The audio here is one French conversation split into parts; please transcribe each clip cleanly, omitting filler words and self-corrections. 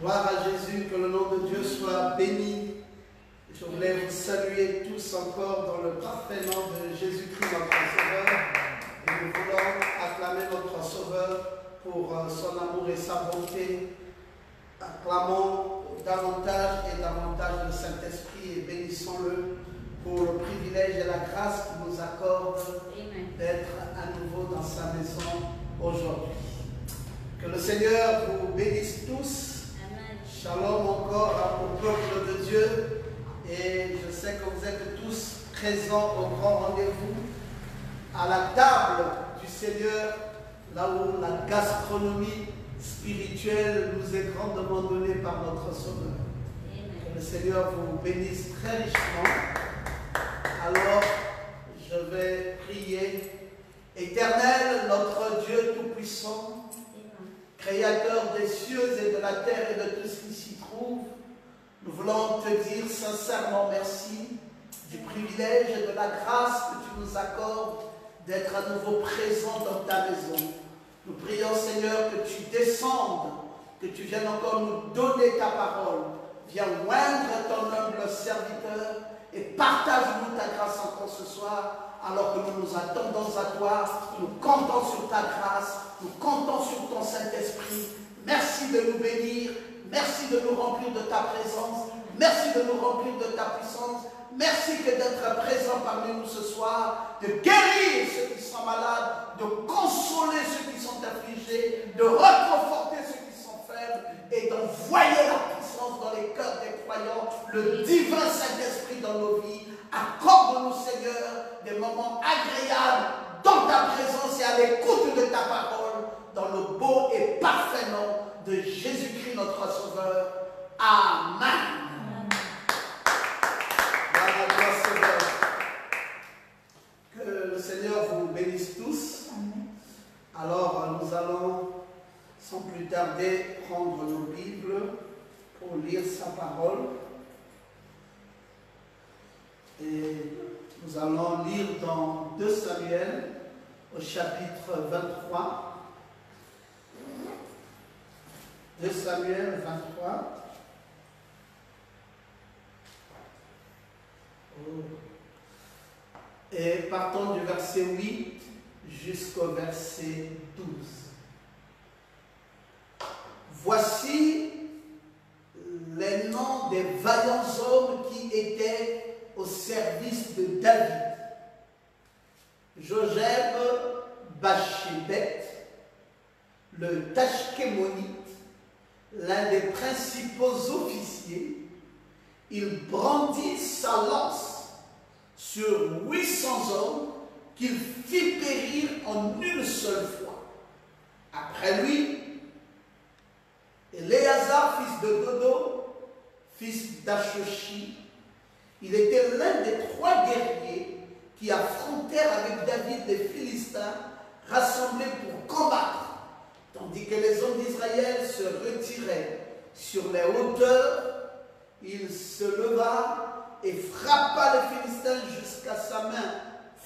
Gloire à Jésus, que le nom de Dieu soit béni. Je voulais vous saluer tous encore dans le parfait nom de Jésus-Christ, notre Sauveur. Et nous voulons acclamer notre Sauveur pour son amour et sa bonté. Acclamons davantage et davantage le Saint-Esprit et bénissons-le pour le privilège et la grâce qu'il nous accorde d'être à nouveau dans sa maison aujourd'hui. Que le Seigneur vous bénisse tous. Shalom encore au peuple de Dieu. Et je sais que vous êtes tous présents au grand rendez-vous à la table du Seigneur, là où la gastronomie spirituelle nous est grandement donnée par notre Sauveur. Que le Seigneur vous bénisse très richement. Alors, je vais prier. Éternel, notre Dieu Tout-Puissant, Créateur des cieux et de la terre et de tout ce qui s'y trouve, nous voulons te dire sincèrement merci du privilège et de la grâce que tu nous accordes d'être à nouveau présents dans ta maison. Nous prions, Seigneur, que tu descendes, que tu viennes encore nous donner ta parole. Viens oindre ton humble serviteur et partage-nous ta grâce encore ce soir, alors que nous nous attendons à toi. Nous comptons sur ta grâce, nous comptons sur ton Saint-Esprit. Merci de nous bénir, merci de nous remplir de ta présence, merci de nous remplir de ta puissance. Merci que d'être présent parmi nous ce soir, de guérir ceux qui sont malades, de consoler ceux qui sont affligés, de réconforter ceux qui sont faibles et d'envoyer la puissance dans les cœurs des croyants, le divin Saint-Esprit dans nos vies. Accorde-nous, Seigneur, des moments agréables dans ta présence et à l'écoute de ta parole, dans le beau et parfait nom de Jésus-Christ, notre Sauveur. Amen. Que le Seigneur vous bénisse tous. Alors, nous allons, sans plus tarder, prendre nos Bibles pour lire sa parole. Et nous allons lire dans 2 Samuel, au chapitre 23. 2 Samuel 23. Et partons du verset 8 jusqu'au verset 12. Voici les noms des vaillants hommes qui étaient au service de David. Jogeb Bachébet, le Tachkémonite, l'un des principaux officiers, il brandit sa lance sur 800 hommes qu'il fit périr en une seule fois. Après lui, Éléazar, fils de Dodo, fils d'Achoshi, il était l'un des 3 guerriers qui affrontèrent avec David les Philistins rassemblés pour combattre, tandis que les hommes d'Israël se retiraient sur les hauteurs. Il se leva et frappa les Philistins jusqu'à sa main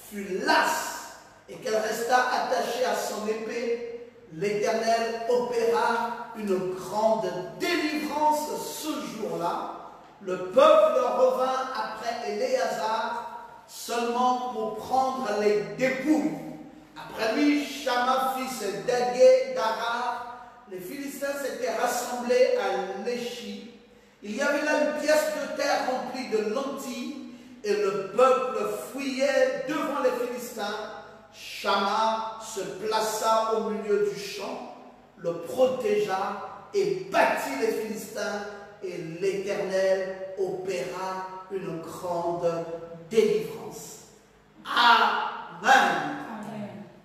fut lasse et qu'elle resta attachée à son épée. L'Éternel opéra une grande délivrance ce jour-là. Le peuple revint après Éléazar seulement pour prendre les dépouilles. Après lui, Shama, fils d'Agé, d'Ara, les Philistins s'étaient rassemblés à Léchi. Il y avait là une pièce de terre remplie de lentilles et le peuple fuyait devant les Philistins. Shama se plaça au milieu du champ, le protégea et battit les Philistins, et l'Éternel opéra une grande délivrance. Amen.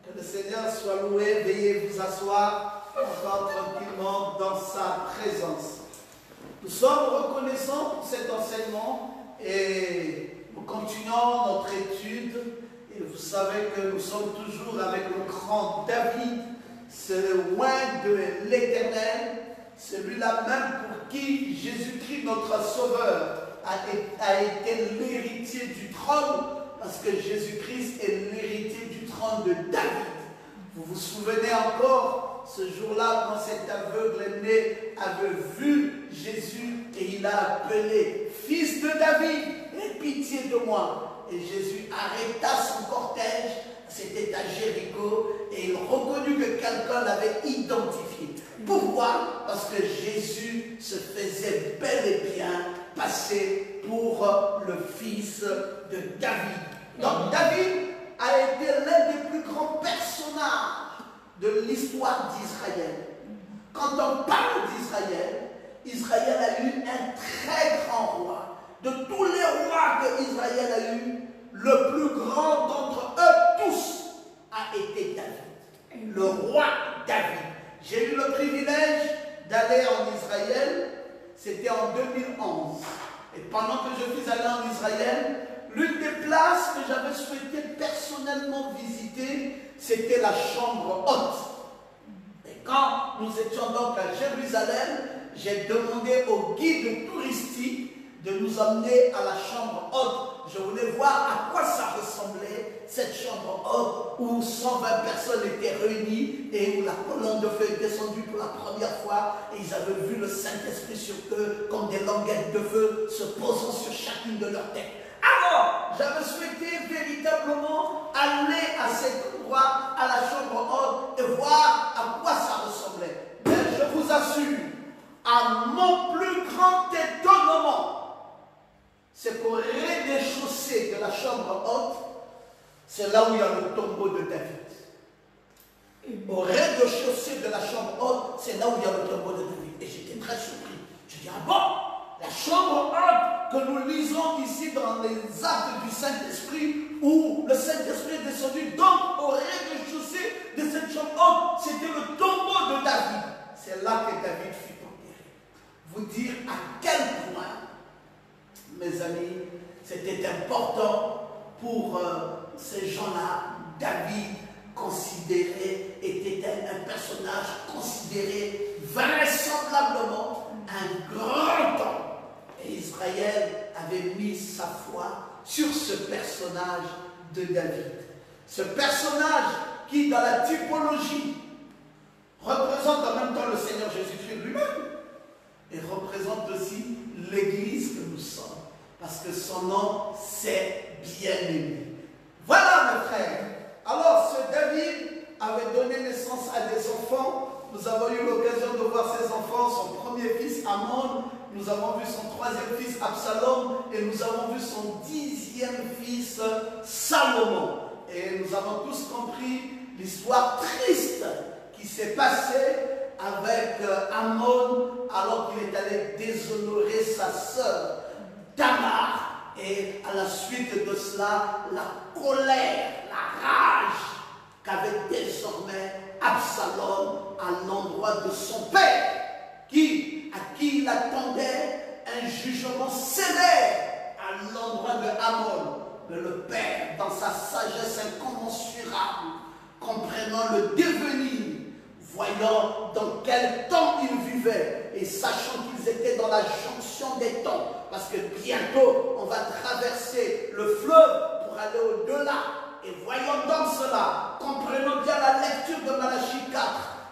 Que le Seigneur soit loué. Veuillez vous asseoir encore tranquillement dans sa présence. Nous sommes reconnaissants pour cet enseignement et nous continuons notre étude. Et vous savez que nous sommes toujours avec le grand David, c'est le oint de l'Éternel, celui-là même pour qui Jésus-Christ, notre Sauveur, a été l'héritier du trône, parce que Jésus-Christ est l'héritier du trône de David. Vous vous souvenez encore ce jour-là, quand cet aveugle-né avait vu Jésus et il a appelé « Fils de David, aie pitié de moi ». Et Jésus arrêta son cortège, c'était à Jéricho, et il reconnut que quelqu'un l'avait identifié. Pourquoi? Parce que Jésus se faisait bel et bien passer pour le fils de David. Donc David a été l'un des plus grands personnages de l'histoire d'Israël. Quand on parle d'Israël, Israël a eu un très grand roi. De tous les rois que Israël a eu, le plus grand d'entre eux tous a été David. Le roi David. J'ai eu le privilège d'aller en Israël, c'était en 2011. Et pendant que je suis allé en Israël, l'une des places que j'avais souhaité personnellement visiter, c'était la chambre haute. Et quand nous étions donc à Jérusalem, j'ai demandé au guide touristique de nous emmener à la chambre haute. Je voulais voir à quoi ça ressemblait, cette chambre haute où 120 personnes étaient réunies et où la colonne de feu est descendue pour la première fois et ils avaient vu le Saint-Esprit sur eux comme des languettes de feu se posant sur chacune de leurs têtes. Alors, j'avais souhaité véritablement aller à cet endroit, à la chambre haute et voir à quoi ça ressemblait. Mais je vous assure, à mon plus grand étonnement, c'est qu'au rez-de-chaussée de la chambre haute, c'est là où il y a le tombeau de David. Au rez-de-chaussée de la chambre haute, c'est là où il y a le tombeau de David. Et j'étais très surpris. Je dis, ah bon, la chambre haute que nous lisons ici dans les actes du Saint-Esprit, où le Saint-Esprit est descendu, donc au rez-de-chaussée de cette chambre haute, c'était le tombeau de David. C'est là que David fut enterré. Vous dire à quel point, mes amis, c'était important pour ces gens-là. David était un personnage considéré vraisemblablement un grand homme. Et Israël avait mis sa foi sur ce personnage de David. Ce personnage qui, dans la typologie, représente en même temps le Seigneur Jésus-Christ lui-même et représente aussi l'Église que nous sommes. Parce que son nom, c'est bien-aimé. Voilà, mes frères. Alors, ce David avait donné naissance à des enfants. Nous avons eu l'occasion de voir ses enfants, son premier fils Amon. Nous avons vu son troisième fils Absalom. Et nous avons vu son 10e fils Salomon. Et nous avons tous compris l'histoire triste qui s'est passée avec Amon alors qu'il est allé déshonorer sa sœur Tamar, et à la suite de cela, la colère, la rage qu'avait désormais Absalom à l'endroit de son père, à qui il attendait un jugement sévère à l'endroit de Amon. Mais le père, dans sa sagesse incommensurable, comprenant le devenir, voyant dans quel temps ils vivaient et sachant qu'ils étaient dans la jonction des temps, parce que bientôt on va traverser le fleuve pour aller au-delà, et voyant dans cela, comprenant bien la lecture de Malachie 4,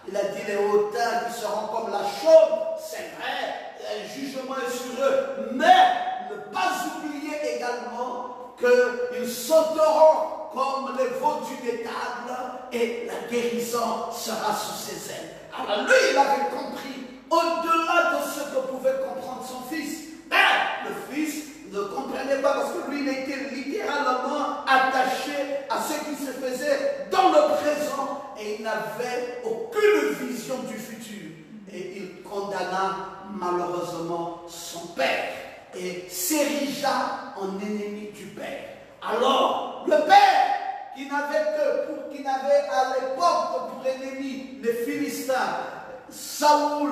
il a dit les hautains qui seront comme la chaume, c'est vrai, un jugement est sur eux, mais ne pas oublier également qu'ils sauteront comme les veaux d'une étable et la guérison sera sous ses ailes. Alors lui, il avait compris au-delà de ce que pouvait comprendre son fils. Mais le fils ne comprenait pas parce que lui, il était littéralement attaché à ce qui se faisait dans le présent et il n'avait aucune vision du futur. Et il condamna malheureusement son père et s'érigea en ennemi du père. Alors, le père, qui n'avait à l'époque pour ennemi les Philistins, Saoul,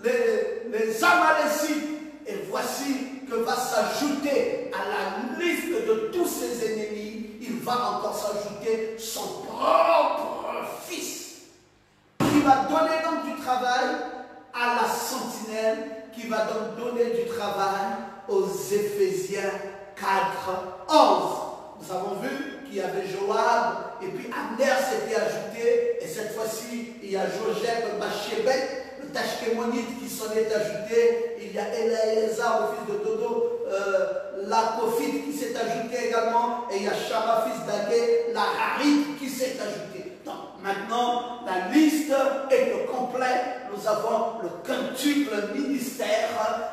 les Amalécites, et voici que va s'ajouter à la liste de tous ses ennemis, il va encore s'ajouter son propre fils, qui va donner donc du travail à la sentinelle, qui va donc donner du travail aux Éphésiens 4:11. Nous avons vu qu'il y avait Joab et puis Abner s'était ajouté et cette fois-ci il il y a Joseph Bachébet, le Tachkémonite qui s'en est ajouté, il y a Eleazar, le fils de Dodo, Lakophite qui s'est ajouté également, et il y a Shama, fils d'Agé, la Harite qui s'est ajouté. Donc maintenant, la liste est au complet. Nous avons le quintuple ministère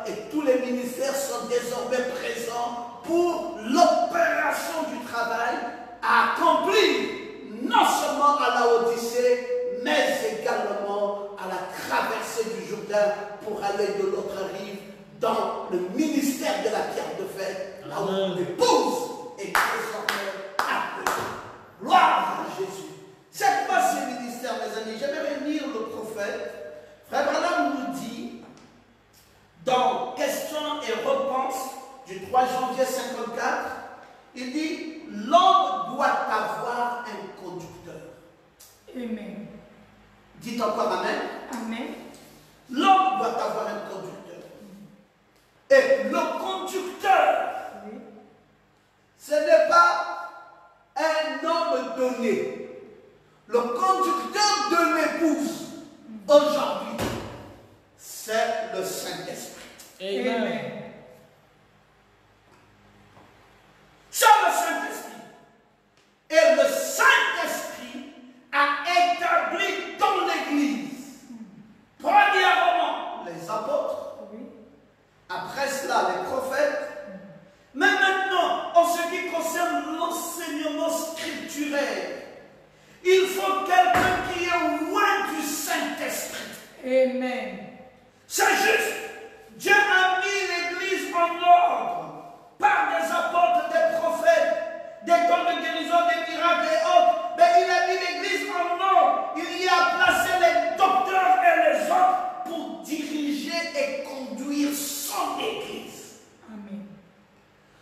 et tous les ministères sont désormais présents pour l'opération du travail à accomplir non seulement à la Odyssée, mais également à la traversée du Jourdain pour aller de l'autre rive dans le ministère de la pierre de fête, là où l'épouse est désormais appelée. Gloire à Jésus. C'est quoi ce ministère, mes amis? J'aimerais lire le prophète. Frère Branham nous dit, dans Questions et Réponses du 3 janvier 54, il dit, l'homme doit avoir un conducteur. Amen. Dites encore Amen. Amen. L'homme doit avoir un conducteur. Et le conducteur, Oui. ce n'est pas un homme donné. Le conducteur de l'épouse, aujourd'hui, c'est le Saint-Esprit. Amen. C'est le Saint-Esprit. Et le Saint-Esprit a établi dans l'Église, premièrement, les apôtres, Oui. après cela les prophètes, mais maintenant, en ce qui concerne l'enseignement scripturaire, il faut quelqu'un qui est loin du Saint-Esprit. Amen. C'est juste. Dieu a mis l'Église en ordre par des apôtres, des prophètes, des dons de guérison, des miracles et autres. Mais il a mis l'Église en ordre. Il y a placé les docteurs et les autres pour diriger et conduire son Église. Amen.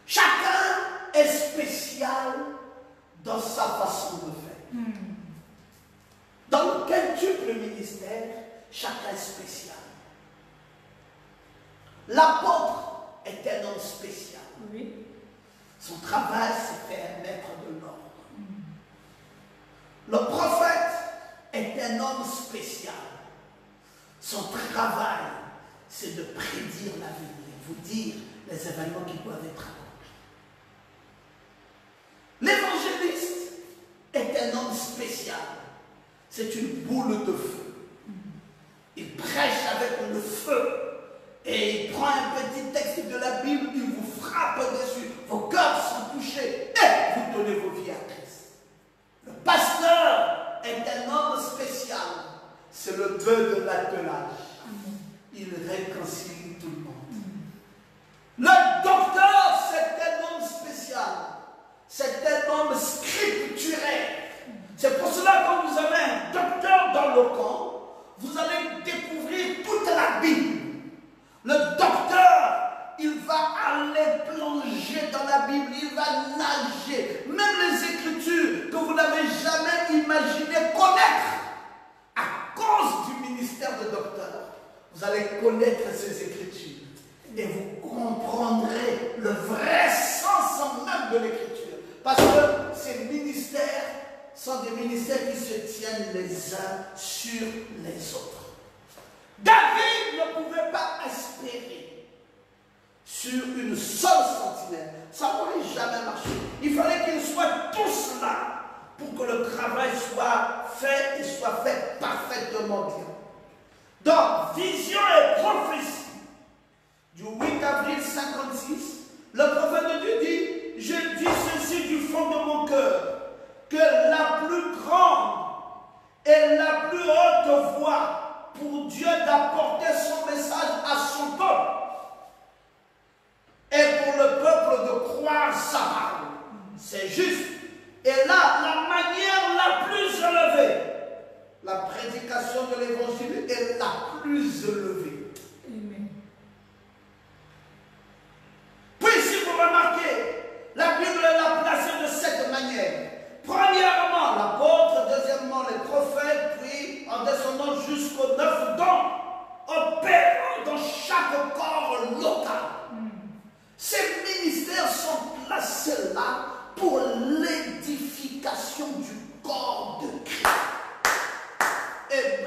Chacun est spécial dans sa façon de faire. Dans le quintuple ministère, chacun est spécial. L'apôtre est un homme spécial. Oui. Son travail, c'est faire mettre de l'ordre. Le prophète est un homme spécial. Son travail, c'est de prédire l'avenir, vous dire les événements qui doivent être accomplis. L'évangéliste est un homme spécial. C'est une boule de feu. Il prêche avec le feu. Et il prend un petit texte de la Bible, il vous frappe dessus. Vos cœurs sont touchés et vous donnez vos vies à Christ. Le pasteur est un homme spécial. C'est le Dieu de l'attelage. Il réconcilie tout le monde. Le docteur, c'est un homme spécial. C'est un homme scripturaire. C'est pour cela que quand vous avez un docteur dans le camp, vous allez découvrir toute la Bible. Le docteur, il va aller plonger dans la Bible, il va nager. Même les Écritures que vous n'avez jamais imaginé connaître. À cause du ministère de docteur, vous allez connaître ces Écritures. Et vous comprendrez le vrai sens même de l'Écriture. Parce que ces ministères sont des ministères qui se tiennent les uns sur les autres. David ne pouvait pas espérer sur une seule sentinelle. Ça n'aurait jamais marché. Il fallait qu'ils soient tous là pour que le travail soit fait et soit fait parfaitement bien. Donc, vision et prophétie du 8 avril 56, le prophète de Dieu dit, je dis ceci du fond de mon cœur, que la plus grande et la plus haute voie pour Dieu d'apporter son message à son peuple et pour le peuple de croire sa parole. C'est juste. Et là, la manière la plus élevée, la prédication de l'évangile est la plus élevée. Amen. Puis si vous remarquez, la Bible l'a placée de cette manière. Premièrement, l'apôtre, deuxièmement, les prophètes, puis en descendant jusqu'aux 9 dons, opérant dans chaque corps local. Ces ministères sont placés là pour l'édification du corps de Christ. Et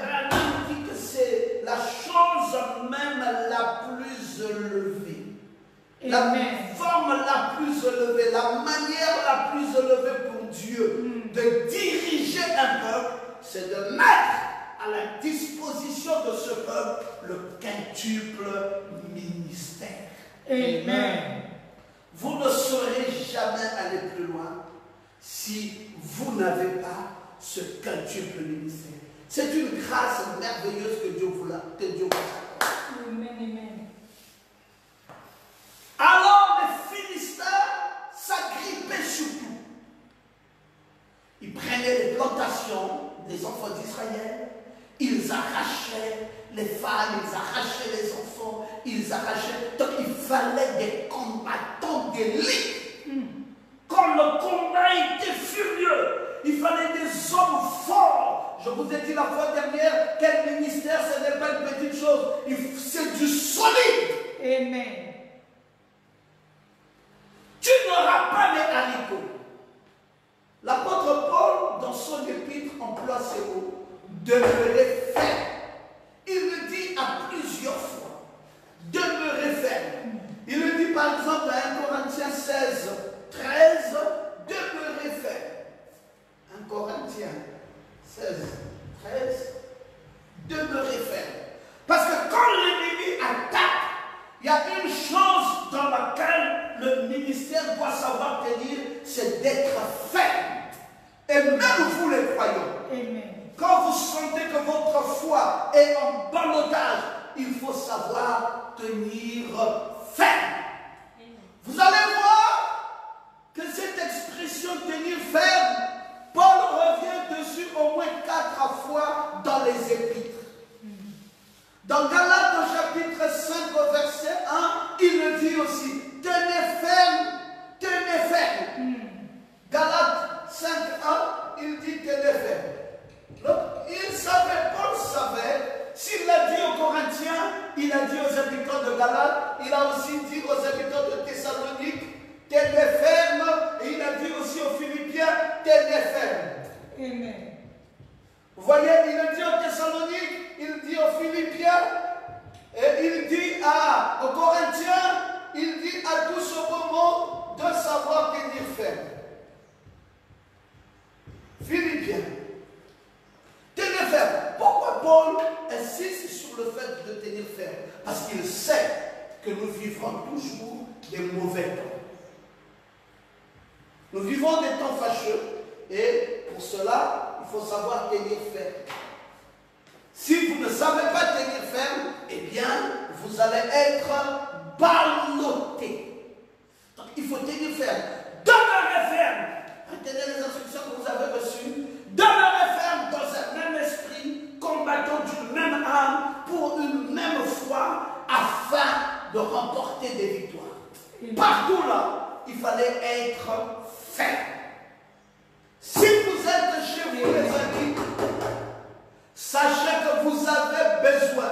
forme la plus élevée, la manière la plus élevée pour Dieu de diriger un peuple, c'est de mettre à la disposition de ce peuple le quintuple ministère. Amen. Vous ne saurez jamais aller plus loin si vous n'avez pas ce quintuple ministère. C'est une grâce merveilleuse que Dieu vous accorde. Amen. Amen. Alors les Philistins s'agrippaient sur tout. Ils prenaient les plantations des enfants d'Israël, ils arrachaient les femmes, ils arrachaient les enfants, ils arrachaient. Donc il fallait des combattants d'élite. Quand le combat était furieux, il fallait des hommes forts. Je vous ai dit la fois dernière, quel ministère, ce n'est pas une petite chose, c'est du solide. Amen. Tu n'auras pas les haricots. L'apôtre Paul, dans son épître, emploie ces mots. Demeurez ferme. Il le dit à plusieurs fois. Demeurez ferme. Il le dit par exemple à 1 Corinthiens 16, 13. Demeurez ferme. 1 Corinthiens 16, 13. Demeurez ferme. Parce que quand l'ennemi attaque, il y a une chose dans laquelle le ministère doit savoir tenir, c'est d'être ferme. Et même vous les croyants, Amen. quand vous sentez que votre foi est en ballottage, il faut savoir tenir ferme. Vous allez voir que cette expression tenir ferme, Paul revient dessus au moins 4 fois dans les épîtres. Dans Galates au chapitre 5 au verset 1, il le dit aussi, tenez ferme, tenez ferme. Galates 5, 1, il dit tenez ferme. Donc, il savait, Paul savait, s'il l'a dit aux Corinthiens, il a dit aux habitants de Galates, il a aussi dit aux habitants de Thessalonique, tenez ferme, et il a dit aussi aux Philippiens, tenez ferme. Amen. Vous voyez, il le dit aux Thessaloniques, il dit aux Philippiens, et il dit aux Corinthiens, il dit à tous au bon mot de savoir tenir ferme. Philippiens, tenez ferme. Pourquoi Paul insiste sur le fait de tenir ferme? Parce qu'il sait que nous vivrons toujours des mauvais temps. Nous vivons des temps fâcheux et pour cela, il faut savoir tenir ferme. Si vous ne savez pas tenir ferme, eh bien, vous allez être ballotté. Donc, il faut tenir ferme. Demeurez ferme. Retenez les instructions que vous avez reçues. Demeurez ferme dans un même esprit, combattant d'une même âme, pour une même foi, afin de remporter des victoires. Partout là, il fallait être ferme. Si vous êtes chez vous, les amis, sachez que vous avez besoin,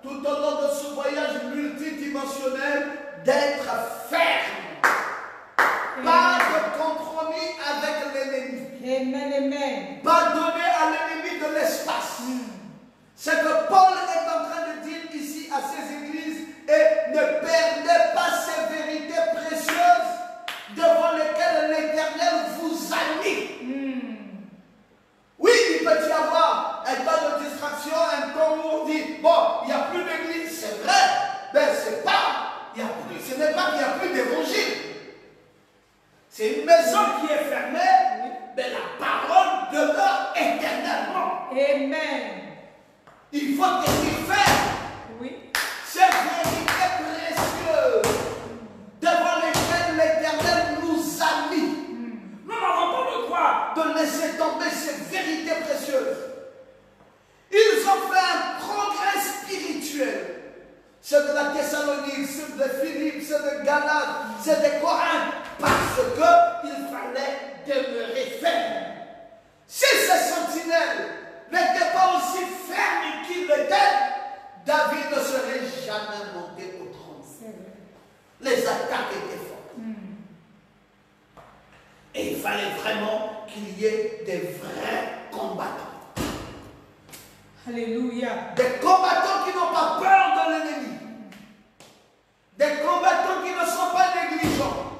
tout au long de ce voyage multidimensionnel, d'être ferme. Pas de compromis avec l'ennemi. Amen. Amen. Pas donner à l'ennemi de l'espace. Ce que Paul est en train de dire ici à ces églises, et ne perdez pas ces vérités précieuses devant lesquelles l'Éternel vous a mis. Oui, il peut y avoir un temps de distraction, un temps où on dit, bon, il n'y a plus d'église, c'est vrai, mais c'est pas, ce n'est pas qu'il n'y a plus d'évangile. C'est une maison qui est fermée, mais la parole demeure éternellement. Amen. Il faut tenir ferme. Oui. Ces vérités précieuses devant lesquelles l'Éternel nous a mis. Nous n'avons pas le droit de laisser tomber ces vérités précieuses. Ils ont fait un progrès spirituel. Ceux de la Thessalonique, ceux de Philippe, ceux de Galates, ceux de Corinthe, parce qu'il fallait demeurer ferme. Si ces sentinelles n'étaient pas aussi fermes qu'ils l'étaient, David ne serait jamais monté au trône. Les attaques étaient fortes. Et il fallait vraiment qu'il y ait des vrais combattants. Alléluia. Des combattants qui n'ont pas peur de l'ennemi. Des combattants qui ne sont pas négligents.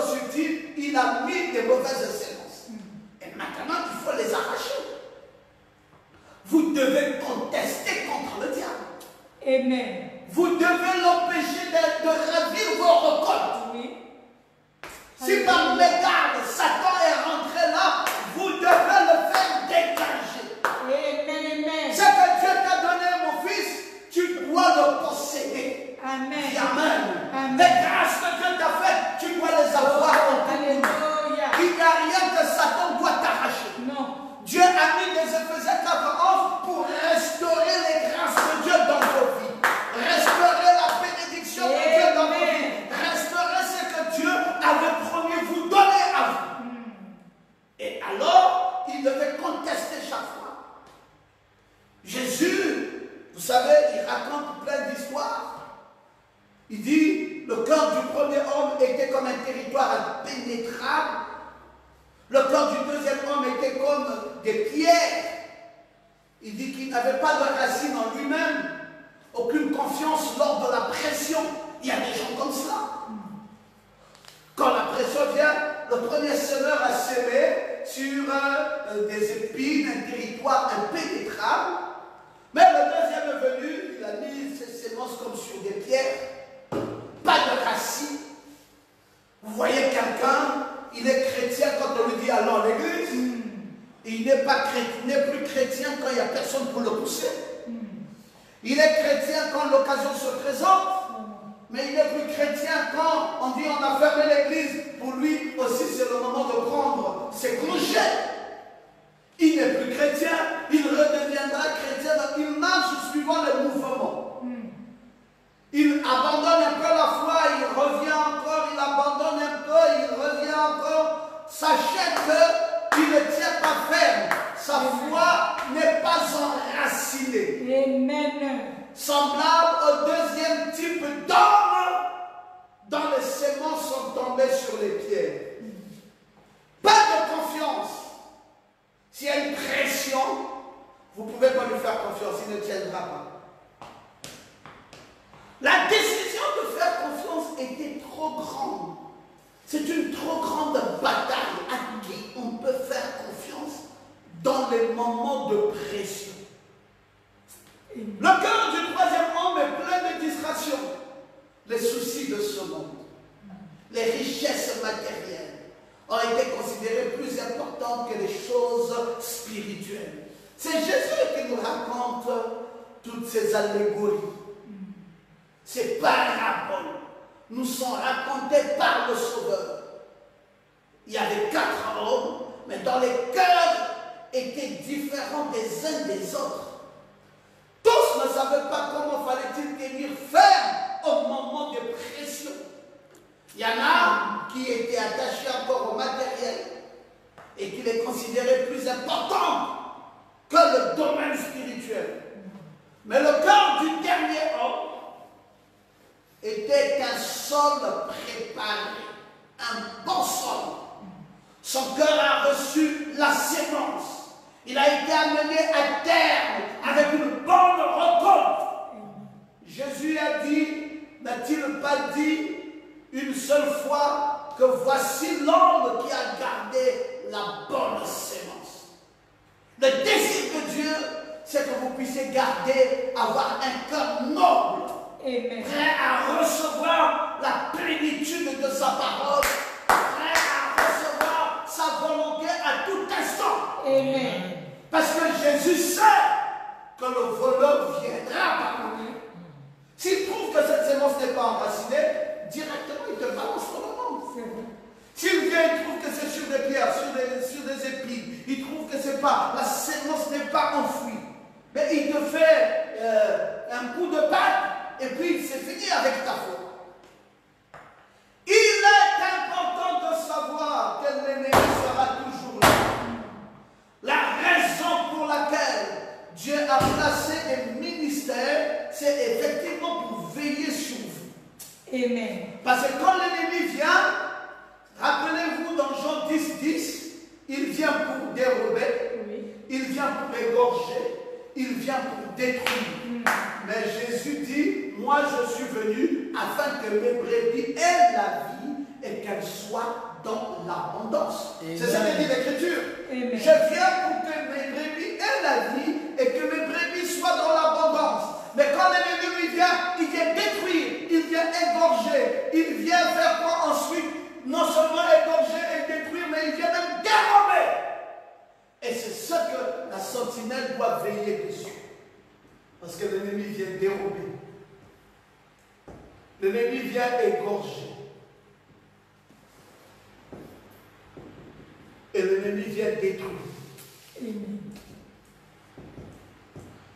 société, il a mis des mauvaises semences. Et maintenant, il faut les arracher. Vous devez contester contre le diable. Amen. Vous devez l'empêcher de ravir vos récoltes. Oui. Si par mégarde, Satan est rentré là, vous devez le faire dégager. Amen. Amen. Ce que Dieu t'a donné, mon fils, tu dois le posséder. Amen. Amen. Amen. Les grâces que Dieu t'a faites, tu dois les avoir. Alléluia. Il n'y a rien que Satan doit t'arracher. Non. Dieu a mis des Éphésiens 4:11 pour restaurer les grâces de Dieu dans vos vies. Restaurer la bénédiction de Dieu dans vos vies. Restaurer ce que Dieu avait promis vous donner à vous. Et alors, il devait contester chaque fois. Jésus, vous savez, il raconte plein d'histoires. Il dit, le corps du premier homme était comme un territoire impénétrable. Le corps du deuxième homme était comme des pierres. Il dit qu'il n'avait pas de racine en lui-même, aucune confiance lors de la pression. Il y a des gens comme ça. Quand la pression vient, le premier semeur a semé sur des épines, un territoire impénétrable. Mais le deuxième est venu, il a mis ses semences comme sur des pierres. Pas de racine. Vous voyez quelqu'un, il est chrétien quand on lui dit allons à l'église. Il n'est pas chrétien, il n'est plus chrétien quand il n'y a personne pour le pousser. Il est chrétien quand l'occasion se présente. Mais il n'est plus chrétien quand on dit on a fermé l'église. Pour lui aussi c'est le moment de prendre ses congés. Il n'est plus chrétien, il redeviendra chrétien, donc il marche suivant le mouvement. Il abandonne un peu la foi, il revient encore, il abandonne un peu, il revient encore. Sachez qu'il ne tient pas ferme. Sa foi n'est pas enracinée. Amen. Semblable au deuxième type d'homme dont les semences sont tombées sur les pierres. Pas de confiance. S'il y a une pression, vous ne pouvez pas lui faire confiance, il ne tiendra pas. La décision de faire confiance était trop grande. C'est une trop grande bataille. À qui on peut faire confiance dans les moments de pression? Le cœur du troisième homme est plein de distractions. Les soucis de ce monde, les richesses matérielles ont été considérées plus importantes que les choses spirituelles. C'est Jésus qui nous raconte toutes ces allégories. Ces paraboles nous sont racontées par le Sauveur. Il y avait 4 hommes, mais dont les cœurs étaient différents des uns des autres. Tous ne savaient pas comment fallait-il tenir ferme au moment de pression. Il y en a qui étaient attachés encore au matériel et qui les considéraient plus importants que le domaine spirituel. Mais le cœur du dernier homme était un sol préparé, un bon sol. Son cœur a reçu la sémence. Il a été amené à terme avec une bonne récolte. Jésus a dit, n'a-t-il pas dit une seule fois que voici l'homme qui a gardé la bonne sémence? Le désir de Dieu, c'est que vous puissiez garder, avoir un cœur noble, prêt à recevoir la plénitude de sa parole, prêt à recevoir sa volonté à tout instant. Amen. Parce que Jésus sait que le voleur viendra par lui. S'il trouve que cette sémence n'est pas enracinée, directement il te balance sur le monde. S'il vient, il trouve que c'est sur des pierres, sur des épines, il trouve que c'est pas, la sémence n'est pas enfouie. Mais il te fait un coup de patte et puis c'est fini avec ta foi. Il est important de savoir que l'ennemi sera toujours là. La raison pour laquelle Dieu a placé des ministères, c'est effectivement pour veiller sur vous. Amen. Parce que quand l'ennemi vient, rappelez-vous dans Jean 10:10, il vient pour dérober, il vient pour égorger, il vient pour détruire. Mais Jésus dit, moi je suis venu afin que mes brebis aient la vie et qu'elle soit dans l'abondance. Amen. C'est ce que dit l'Écriture. Amen. Je viens pour que mes brebis aient la vie et que mes brebis soient dans l'abondance. Mais quand l'ennemi lui vient, il vient détruire, il vient égorger, il vient faire quoi ensuite? Non seulement égorger et détruire, mais il vient même dérober. Et c'est ce que la sentinelle doit veiller dessus. Parce que l'ennemi vient dérober. L'ennemi vient égorger. Et l'ennemi vient détruire. Amen.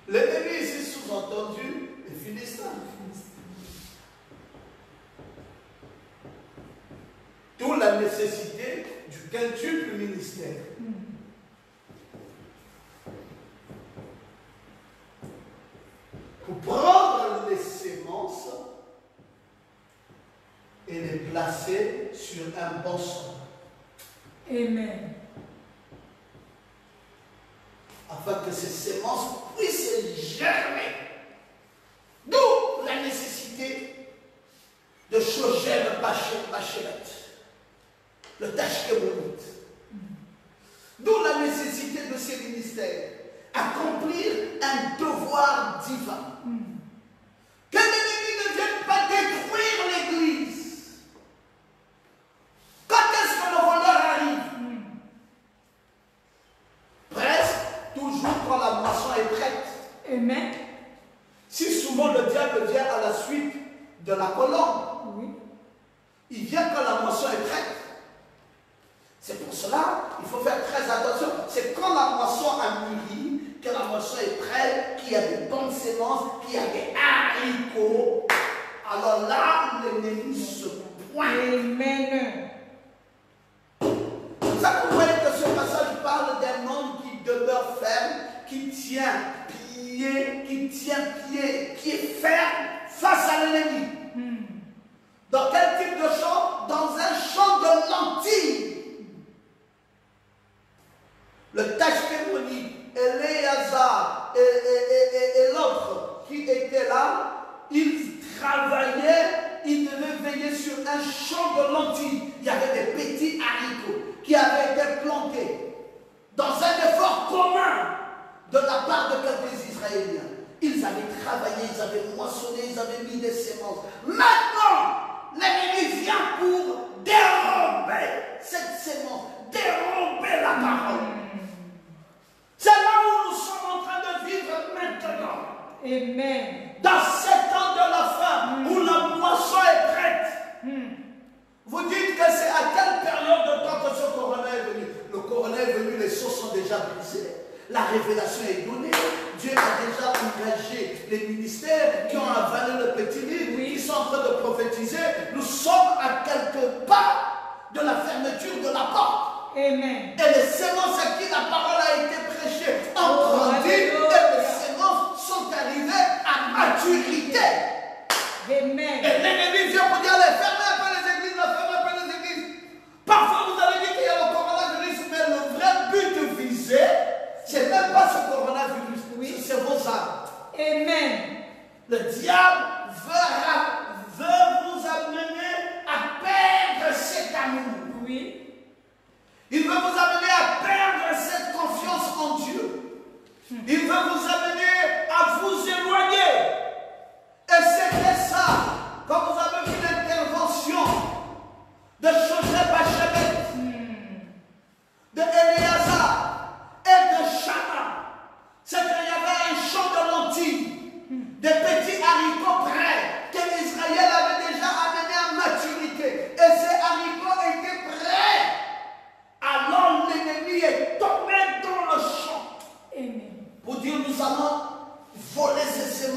L'ennemi ici sous-entendu, les Philistins. D'où la nécessité du quintuple ministère. Pour prendre les sémences et les placer sur un bon sol. Amen. Afin que ces sémences puissent germer. D'où la nécessité de changer le Bachelet, le Tachkemonite. D'où la nécessité de ces ministères. Accomplir un devoir divin. Que l'ennemi ne vienne pas détruire l'Église. Quand est-ce que le voleur arrive? Presque toujours quand la moisson est prête. Amen. Si souvent le diable vient à la suite de la colombe, Oui. il vient quand la moisson est prête. C'est pour cela il faut faire très attention. C'est quand la moisson a mûri, que la moisson est prête, qu'il y a des bonnes sémences, qu'il y a des haricots. Alors là, l'ennemi se pointe. Amen. C'est ça que vous voyez que ce passage parle d'un homme qui demeure ferme, qui tient pied ferme face à l'ennemi. Dans quel type de champ? Dans un champ de lentilles. Le Tachkemonite, Éléazar et l'autre qui était là, ils travaillaient, ils devaient veiller sur un champ de lentilles. Il y avait des petits haricots qui avaient été plantés dans un effort commun de la part de quelques Israéliens. Ils avaient travaillé, ils avaient moissonné, ils avaient mis des sémences. Maintenant, l'ennemi vient pour dérober cette sémence, dérober la parole. C'est là où nous sommes en train de vivre maintenant. Amen. Dans ces temps de la fin, où la moisson est prête. Vous dites que c'est à quelle période de temps que ce corona est venu? Le corona est venu, les sceaux sont déjà brisés. La révélation est donnée. Dieu a déjà engagé les ministères qui ont avalé le petit livre, qui sont en train de prophétiser. Nous sommes à quelques pas de la fermeture de la porte. Amen. Et les sémences à qui la parole a été prêchée ont grandi et les sémences sont arrivées à maturité. Amen. Et l'ennemi vient pour dire allez, fermez un peu les églises, fermez un peu les églises. Parfois vous avez dit qu'il y a le coronavirus, mais le vrai but visé, c'est même pas ce coronavirus, c'est vos âmes. Amen. Le diable veut vous amener à perdre cet amour. Oui. Il veut vous amener à perdre cette confiance en Dieu. Il veut vous amener à vous éloigner. Et c'était ça, quand vous avez vu l'intervention de Josué Bachelet, de Éléazar et de Chana, c'est qu'il y avait un champ de lentilles, des petits haricots prêts que Israël avait déjà amenés à maturité. Et ces haricots étaient prêts. Alors l'ennemi est tombé dans le champ. Amen. Pour dire nous allons voler ces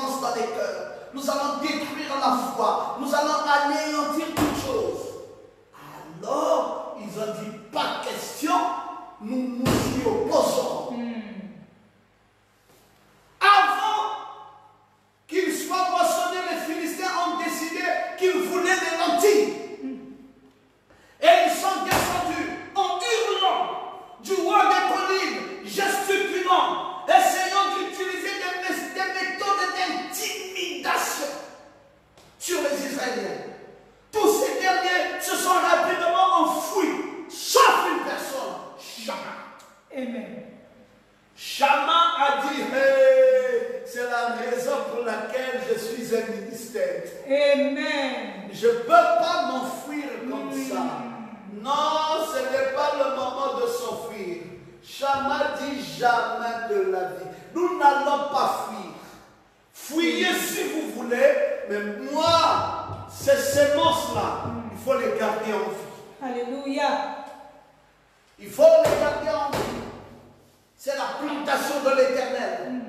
Chama dit jamais de la vie. Nous n'allons pas fuir. Fuyez si vous voulez, mais moi, ces semences-là, il faut les garder en vie. Alléluia. Il faut les garder en vie. C'est la plantation de l'Éternel.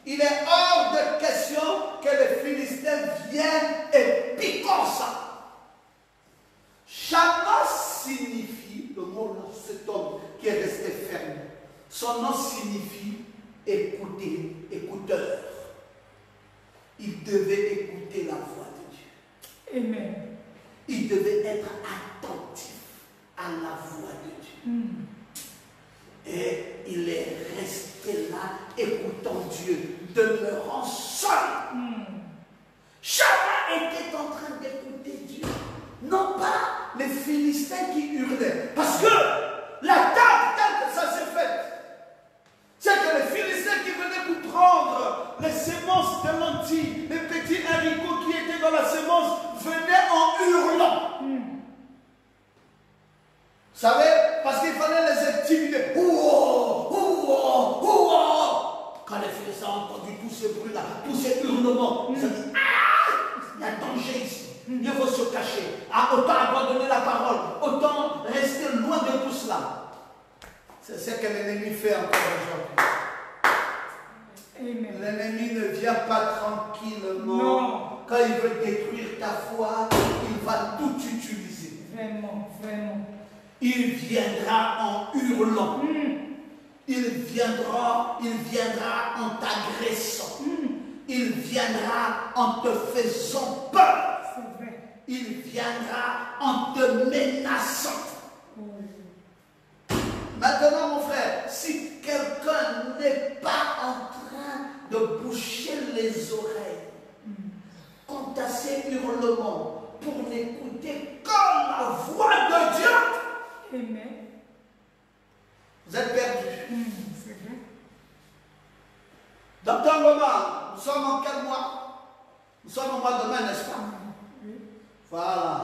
Il est hors de question que les Philistins viennent et piquent ça. Chama signifie, le mot là, cet homme qui est resté ferme, son nom signifie écouter, écouteur. Il devait écouter la voix de Dieu. Amen. Il devait être attentif à la voix de Dieu. Et il est resté là, écoutant Dieu, demeurant seul. Chama était en train d'écouter Dieu. Non pas les Philistins qui hurlaient. Parce que l'attaque, telle que ça s'est fait, c'est que les Philistins qui venaient pour prendre les semences de lentilles, les petits haricots qui étaient dans la semence, venaient en hurlant. Vous savez, parce qu'il fallait les intimider. Ouah, ouah, ouah. Quand les Philistins ont entendu tous ces bruits-là, tous ces hurlements, ils ont dit, ah, il y a danger ici. Mieux vaut se cacher. Ah, autant abandonner la parole, autant rester loin de tout cela. C'est ce que l'ennemi fait encore aujourd'hui. L'ennemi ne vient pas tranquillement. Non. Quand il veut détruire ta foi, il va tout utiliser. Vraiment, vraiment. Il viendra en hurlant. Il viendra en t'agressant. Il viendra en te faisant peur. C'est vrai. Il viendra en te menaçant. Maintenant, mon frère, si quelqu'un n'est pas en train de boucher les oreilles quant à ces hurlements pour n'écouter que la voix de Dieu, Amen. vous êtes perdus. C'est vrai. Docteur Goma, nous sommes en quel mois? Nous sommes au mois de mai, n'est-ce pas? Voilà.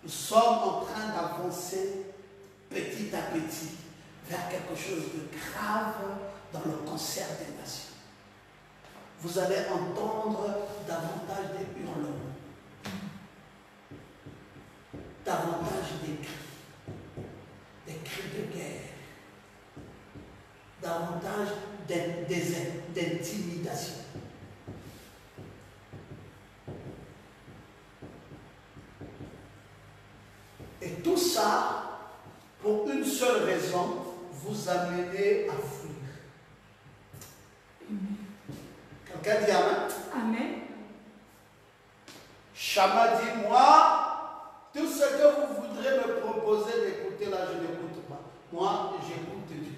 Nous sommes en train d'avancer petit à petit vers quelque chose de grave dans le concert des nations. Vous allez entendre davantage des hurlements, davantage des cris de guerre, davantage d'intimidation. Et tout ça, pour une seule raison, vous amener à fuir. Quelqu'un dit Amen? Amen. Chama dit, moi, tout ce que vous voudrez me proposer d'écouter là, je n'écoute pas. Moi, j'écoute Dieu.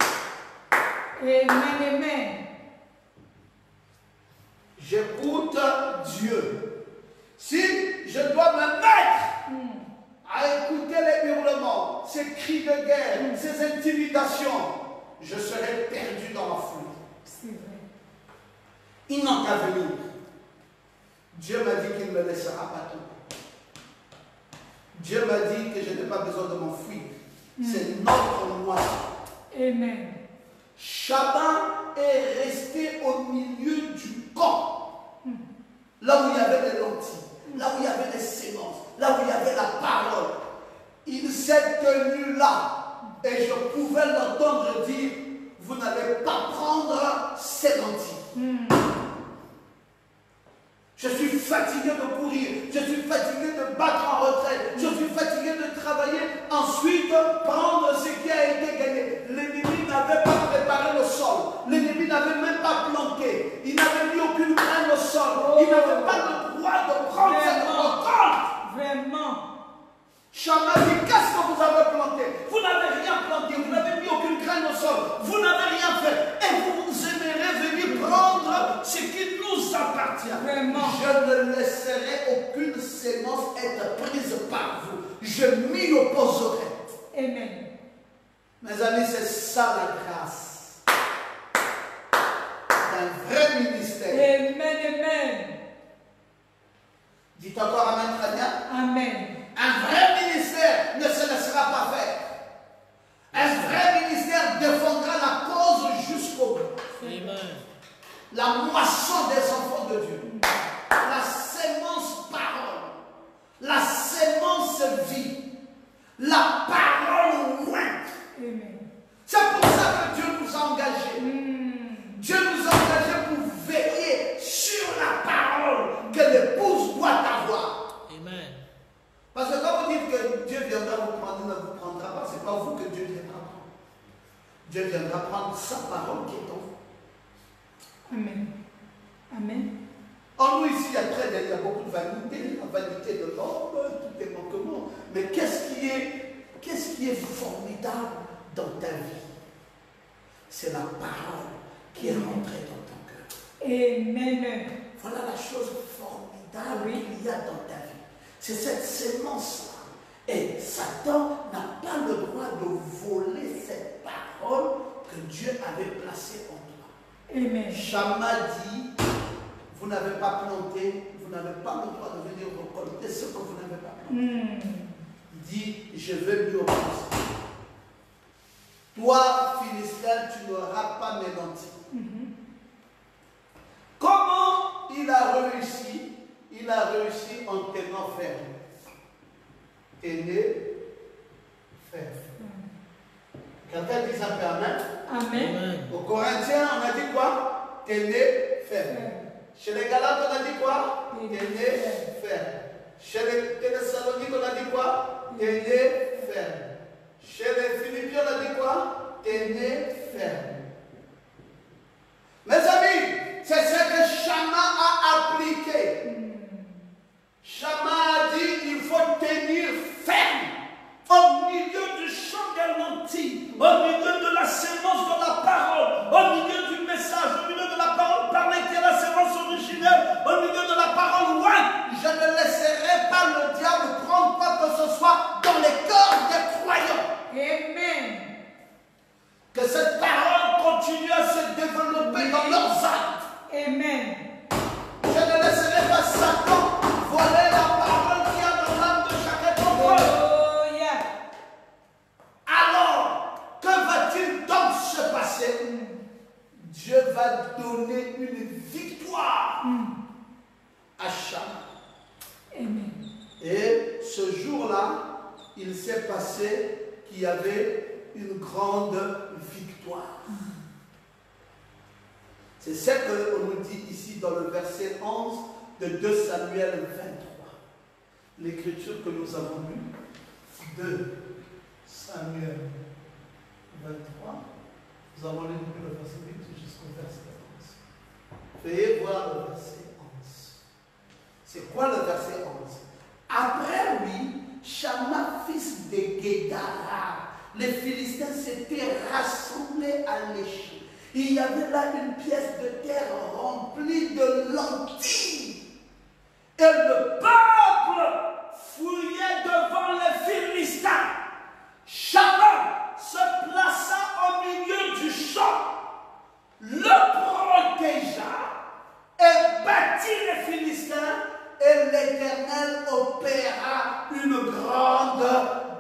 Amen, amen. J'écoute Dieu. Si je dois me mettre à écouter les hurlements, ces cris de guerre, ces intimidations, je serai perdu dans la foule. C'est vrai. Ils n'ont qu'à venir. Dieu m'a dit qu'il ne me laissera pas tomber. Dieu m'a dit que je n'ai pas besoin de m'enfuir. C'est notre loi. Amen. Chama est resté au milieu du camp. Là où il y avait les lentilles, là où il y avait les sémences, là où il y avait la parole. Il s'est tenu là. Et je pouvais l'entendre dire, vous n'allez pas prendre ces lentilles. Je suis fatigué de courir, je suis fatigué de battre en retraite, je suis fatigué de travailler, ensuite prendre ce qui a été gagné. L'ennemi n'avait pas préparé le sol, l'ennemi n'avait même pas planté, il n'avait mis aucune graine au sol, il n'avait pas le droit de prendre cette rencontre. Vraiment. Chama dit, qu'est-ce que vous avez planté? Vous n'avez rien planté, vous n'avez mis aucune graine au sol, vous n'avez rien fait, et vous aimerez venir prendre ce qui nous appartient. Vraiment. Je ne laisserai aucune sémence être prise par vous. Je m'y opposerai. Amen. Mes amis, c'est ça la grâce d'un vrai ministère. Amen, amen. Dites encore Amen, très bien. Amen. Un vrai ministère ne se laissera pas faire. Un vrai ministère défendra la la moisson des enfants de Dieu, la sémence parole, la sémence vie, la parole ointe. C'est pour ça que Dieu nous a engagés. Dieu nous a engagés pour veiller sur la parole que l'épouse doit avoir. Amen. Parce que quand vous dites que Dieu viendra vous prendre, il ne vous prendra pas. Ce n'est pas vous que Dieu viendra prendre. Dieu viendra prendre sa parole qui est en vous. Amen. Amen. En nous ici, il y a beaucoup de vanité, la vanité de l'homme, tout est manquement. Mais qu'est-ce qui est formidable dans ta vie? C'est la parole qui est rentrée dans ton cœur. Amen. Voilà la chose formidable qu'il y a dans ta vie. C'est cette sémence-là. Et Satan n'a pas le droit de voler cette parole que Dieu avait placée en toi. Amen. Shammah dit, vous n'avez pas planté, vous n'avez pas le droit de venir récolter ce que vous n'avez pas planté. Il dit, je vais lui opposer. Toi, Philistin, tu n'auras pas mes lentilles. Comment il a réussi? Il a réussi en tenant ferme. Tenez ferme. Quelqu'un dit ça peut Amen? Amen. Aux Corinthiens, on a dit quoi? Tenez ferme. Chez les Galates, on a dit quoi? Tenez ferme. Chez les Thessaloniques, on a dit quoi? Tenez ferme. Chez les Philippiens, on a dit quoi? Tenez ferme. Mes amis, c'est ce que Shammah a appliqué. Shammah a dit, il faut tenir ferme au milieu du champ des lentilles, au milieu de la sémence de la parole, au milieu du message, au milieu de la parole parlée qui est la sémence originelle, au milieu de la parole ouine. Je ne laisserai pas le diable prendre quoi que ce soit dans les corps des croyants. Amen. Que cette parole continue à se développer dans leurs actes. Amen. Je ne laisserai pas Satan voler la parole qu'il y a dans l'âme de chacun d'entre eux. Alléluia. Alors, que va-t-il donc se passer? Dieu va donner une victoire à Shammah. Amen. Et ce jour-là, il s'est passé qu'il y avait une grande victoire. C'est ce qu'on nous dit ici dans le verset 11 de 2 Samuel 23. L'écriture que nous avons lue, 2 Samuel 23. Nous avons lu depuis le verset 8 jusqu'au verset 11. Veuillez voir le verset 11. C'est quoi le verset 11? Après lui, Shammah, fils de Guédara, les Philistins s'étaient rassemblés à l'échelle. Il y avait là une pièce de terre remplie de lentilles. Et le peuple fouillait devant les Philistins. Shammah se plaça au milieu du champ, le protégea et battit les Philistins. Et l'Éternel opéra une grande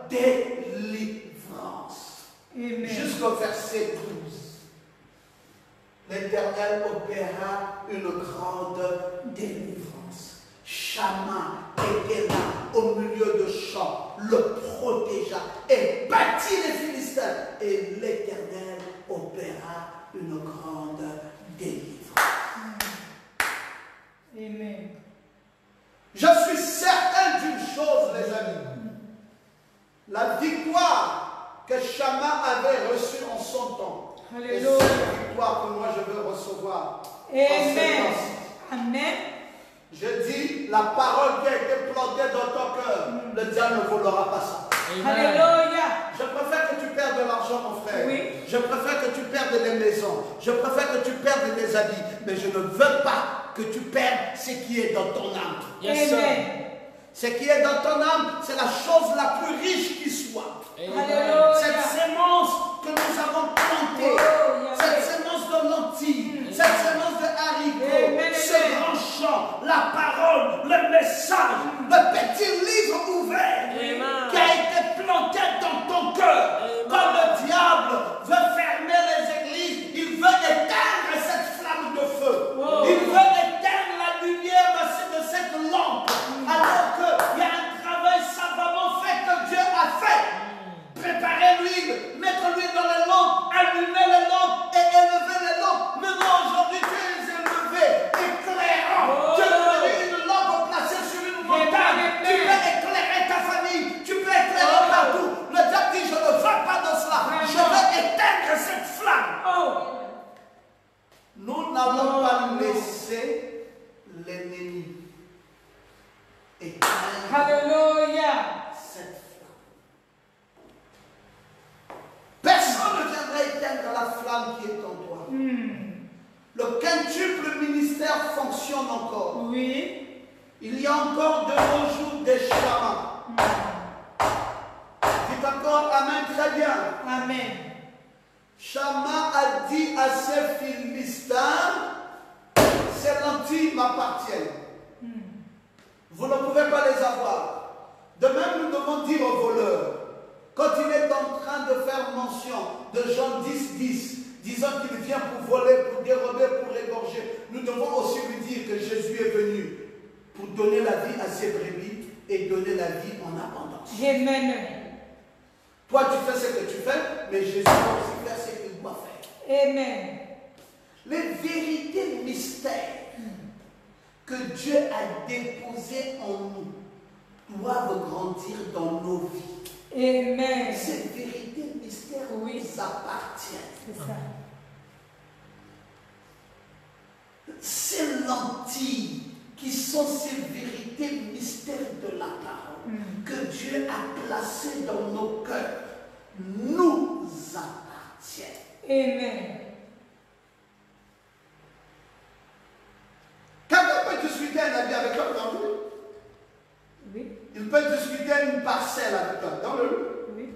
délivrance. Amen. Jusqu'au verset 12. L'Éternel opéra une grande délivrance. Shammah était là au milieu du champ, le protégea et battit les Philistins. Et l'Éternel opéra une grande délivrance. Amen. Je suis certain d'une chose, les amis. La victoire que Shammah avait reçue en son temps, et Alléluia. cette victoire que moi je veux recevoir en ce Amen. temps. Amen. Je dis, la parole qui a été plantée dans ton cœur, le diable ne volera pas ça. Alléluia. Je préfère que tu perdes de l'argent, mon frère. Oui. Je préfère que tu perdes des maisons. Je préfère que tu perdes des habits. Mais je ne veux pas que tu perdes ce qui est dans ton âme. Yes, sir. Amen. Ce qui est dans ton âme, c'est la chose la plus riche qui soit. Alléluia. Cette sémence que nous avons plantée, Oh, cette sémence de lentilles, cette sémence de haricots, Amen. ce grand champ, la parole, le message, le petit livre ouvert Amen. qui a été planté dans ton cœur. Amen. Quand le diable veut fermer les églises, il veut éteindre cette flamme de feu. flamme qui est en toi. Le quintuple ministère fonctionne encore. Oui. Il y a encore de nos jours des chamans. Dites encore Amen très bien. Amen. Chama a dit à ses Philistins, ces lentilles m'appartiennent. Vous ne pouvez pas les avoir. De même, nous devons dire au voleur, quand il est en train de faire mention de Jean 10, disant qu'il vient pour voler, pour dérober, pour égorger, nous devons aussi lui dire que Jésus est venu pour donner la vie à ses brebis et donner la vie en abondance. Amen. Toi, tu fais ce que tu fais, mais Jésus va aussi faire ce qu'il doit faire. Amen. Les vérités mystères que Dieu a déposées en nous doivent grandir dans nos vies. Amen. Ces vérités mystères nous appartiennent. C'est ça. Ces lentilles qui sont ces vérités mystères de la parole que Dieu a placées dans nos cœurs nous appartiennent. Amen. Quelqu'un peut discuter un avis avec toi dans le. Oui. Il peut discuter une parcelle avec toi dans le. Oui.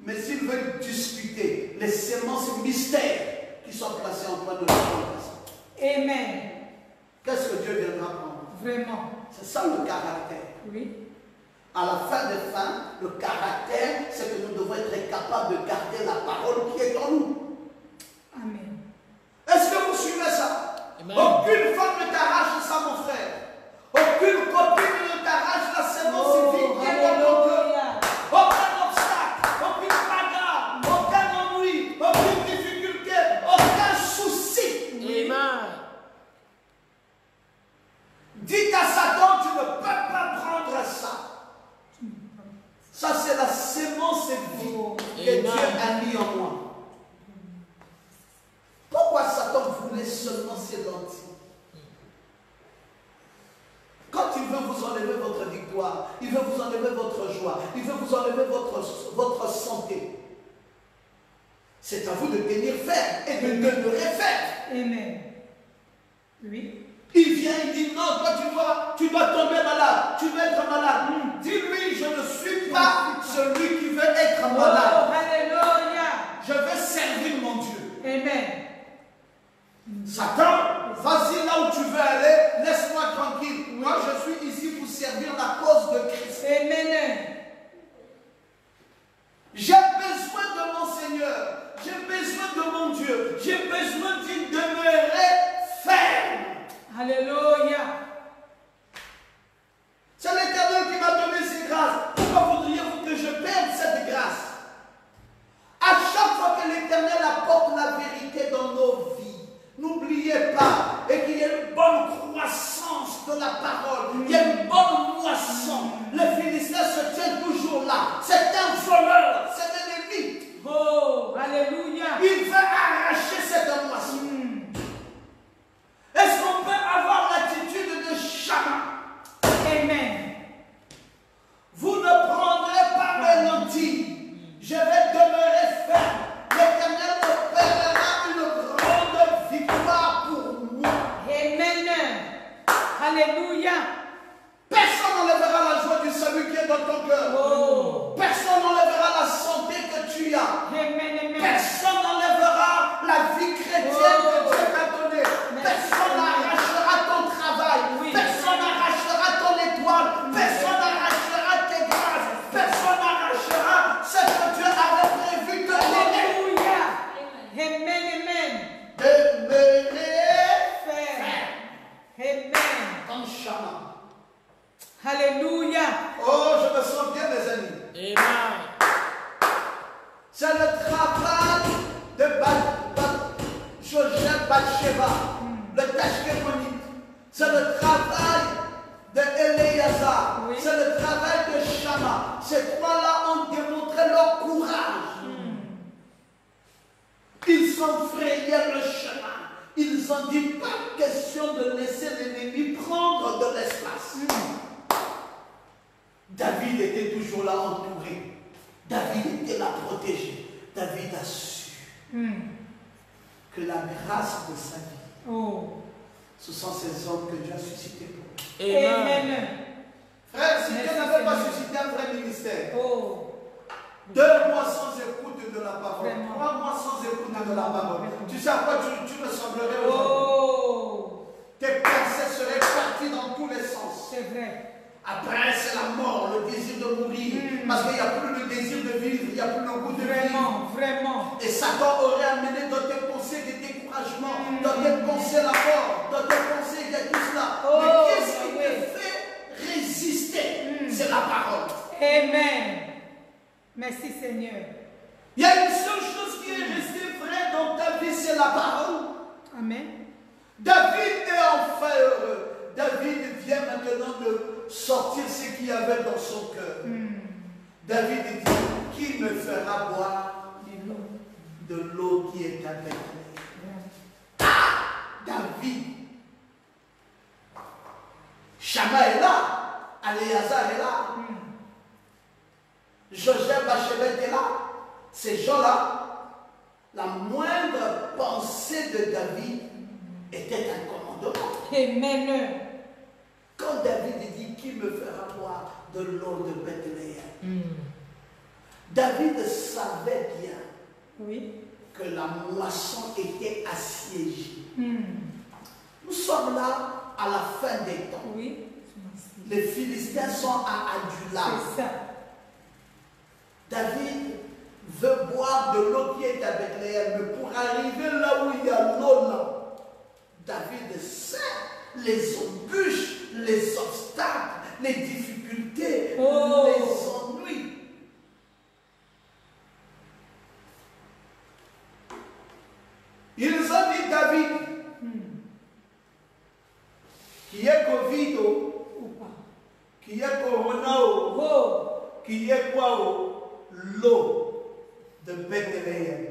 Mais s'il veut discuter les semences mystères qui sont placées en toi de la personne. Amen. Qu'est-ce que Dieu viendra prendre? Vraiment. C'est ça le caractère. Oui. À la fin des fins, le caractère, c'est que nous devons être capables de garder la parole qui est en nous. Amen. Est-ce que vous suivez ça? Amen. Aucune femme ne t'arrache ça, mon frère. Aucune copine ne t'arrache la sémence vie qui est dans ton cœur. Aucun obstacle, aucune bagarre, aucun ennui, aucune difficulté, aucun souci. Amen. Dites à Satan, tu ne peux pas prendre ça. Ça, c'est la sémence vie que Amen. Dieu a mis en moi. Pourquoi Satan voulait seulement ces lentilles? Quand il veut vous enlever votre victoire, il veut vous enlever votre joie, il veut vous enlever votre santé. C'est à vous de tenir ferme et de demeurer ferme. Amen. Oui. Il vient, il dit non, toi tu dois tomber malade, tu veux être malade. Dis-lui, je ne suis pas celui qui veut être malade. Oh, alléluia. Je veux servir mon Dieu. Amen. Satan, vas-y là où tu veux aller, laisse-moi tranquille. Moi, je suis ici pour servir la cause de Christ. Amen. J'ai besoin de mon Seigneur. J'ai besoin de mon Dieu. J'ai besoin d'y demeurer ferme. Alléluia. C'est l'Éternel qui m'a donné ces grâces. Pourquoi voudriez-vous que je perde cette grâce? À chaque fois que l'Éternel apporte la vérité dans nos vies, n'oubliez pas, et qu'il y ait une bonne croissance de la parole, qu'il y ait une bonne moisson. Le Philistin se tient toujours là. C'est un voleur, c'est un ennemi. Oh, alléluia. Il veut arracher cette moisson. Est-ce qu'on peut avoir l'attitude de Chama? Amen. Vous ne prendrez pas mes lentilles. Je vais demeurer ferme. L'Éternel opérera une grande victoire pour moi. Amen. Alléluia. Personne n'enlèvera la joie du salut qui est dans ton cœur. Oh. Personne n'enlèvera la santé que tu as. Amen. Amen. Personne n'enlèvera la vie chrétienne que Dieu t'a donnée. Personne n'arrachera ton travail. Oui. Personne n'arrachera ton étoile. Personne n'arrachera tes grâces. Personne n'arrachera ce que Dieu avait prévu de donner. Alléluia. Amen. Amen. Demeurez Ferme. Amen. comme Chama. Alléluia. Oh, je me sens bien, mes amis. Amen. C'est le travail de Joseph Bathsheba, le Tachkémonite. C'est le travail de Éléazar. Oui. C'est le travail de Chama. Ces trois-là ont démontré leur courage. Ils ont frayé le chemin. Ils ont dit pas question de laisser l'ennemi prendre de l'espace. David était toujours là entouré. David était là protégé. David a su que la grâce de sa vie, Oh. ce sont ces hommes que Dieu a suscités pour nous. Amen. Frère, si Merci, Dieu n'avait pas Seigneur. suscité un vrai ministère, Oh. 2 mois sans écoute de la parole, Vraiment. 3 mois sans écoute de la parole, tu sais à quoi tu ressemblerais aujourd'hui? Oh. Tes pensées seraient parties dans tous les sens. C'est vrai. Après, c'est la mort, le désir de mourir. Parce qu'il n'y a plus le désir de vivre, il n'y a plus le goût de vivre. Vraiment, vraiment. Et Satan aurait amené dans tes pensées des découragements, dans tes pensées la mort, dans tes pensées il y a tout cela. Oh, mais qu'est-ce qui oui. te fait résister? C'est la parole. Amen. Merci Seigneur. Il y a une seule chose qui est restée vraie dans ta vie, c'est la parole. Amen. David est enfin heureux. David vient maintenant de sortir ce qu'il y avait dans son cœur. David dit, qui me fera boire de l'eau qui est avec moi? Ah, David. Shama est là. Aléazar est là. Joseph Bachelet est là. Ces gens-là, la moindre pensée de David était un commandement. Amen. Quand David dit, qui me fera boire de l'eau de Bethléem? David savait bien Oui. que la moisson était assiégée. Nous sommes là à la fin des temps. Oui. Les Philistins sont à Adullam. C'est ça. David veut boire de l'eau qui est à Bethléem, mais pour arriver là où il y a l'eau là, David sait les embûches, les obstacles, les difficultés, les ennuis. Ils ont dit David, qui est Covid, qui est Corona, qui est quoi, l'eau de Bethléem.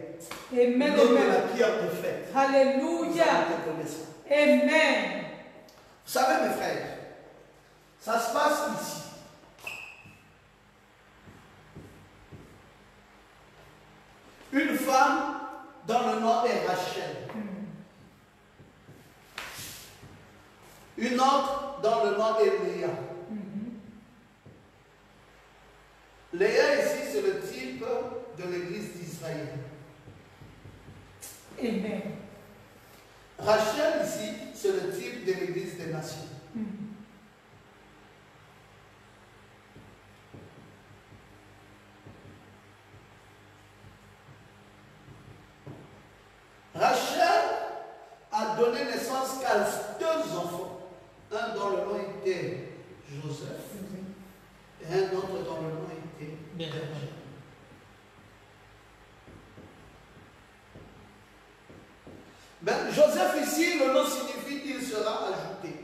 Amen. L'eau de la Amen. pierre de fête. Alléluia. Amen. Vous savez, mes frères, ça se passe ici. Une femme dans le nom est Rachel. Une autre dans le nom est Léa. Léa ici, c'est le type de l'église d'Israël. Amen. Rachel ici, c'est le type de l'église des nations. Rachel a donné naissance qu'à 2 enfants. Un dont le nom était Joseph et un autre dont le nom était Benjamin. Joseph ici, le nom signifie qu'il sera ajouté.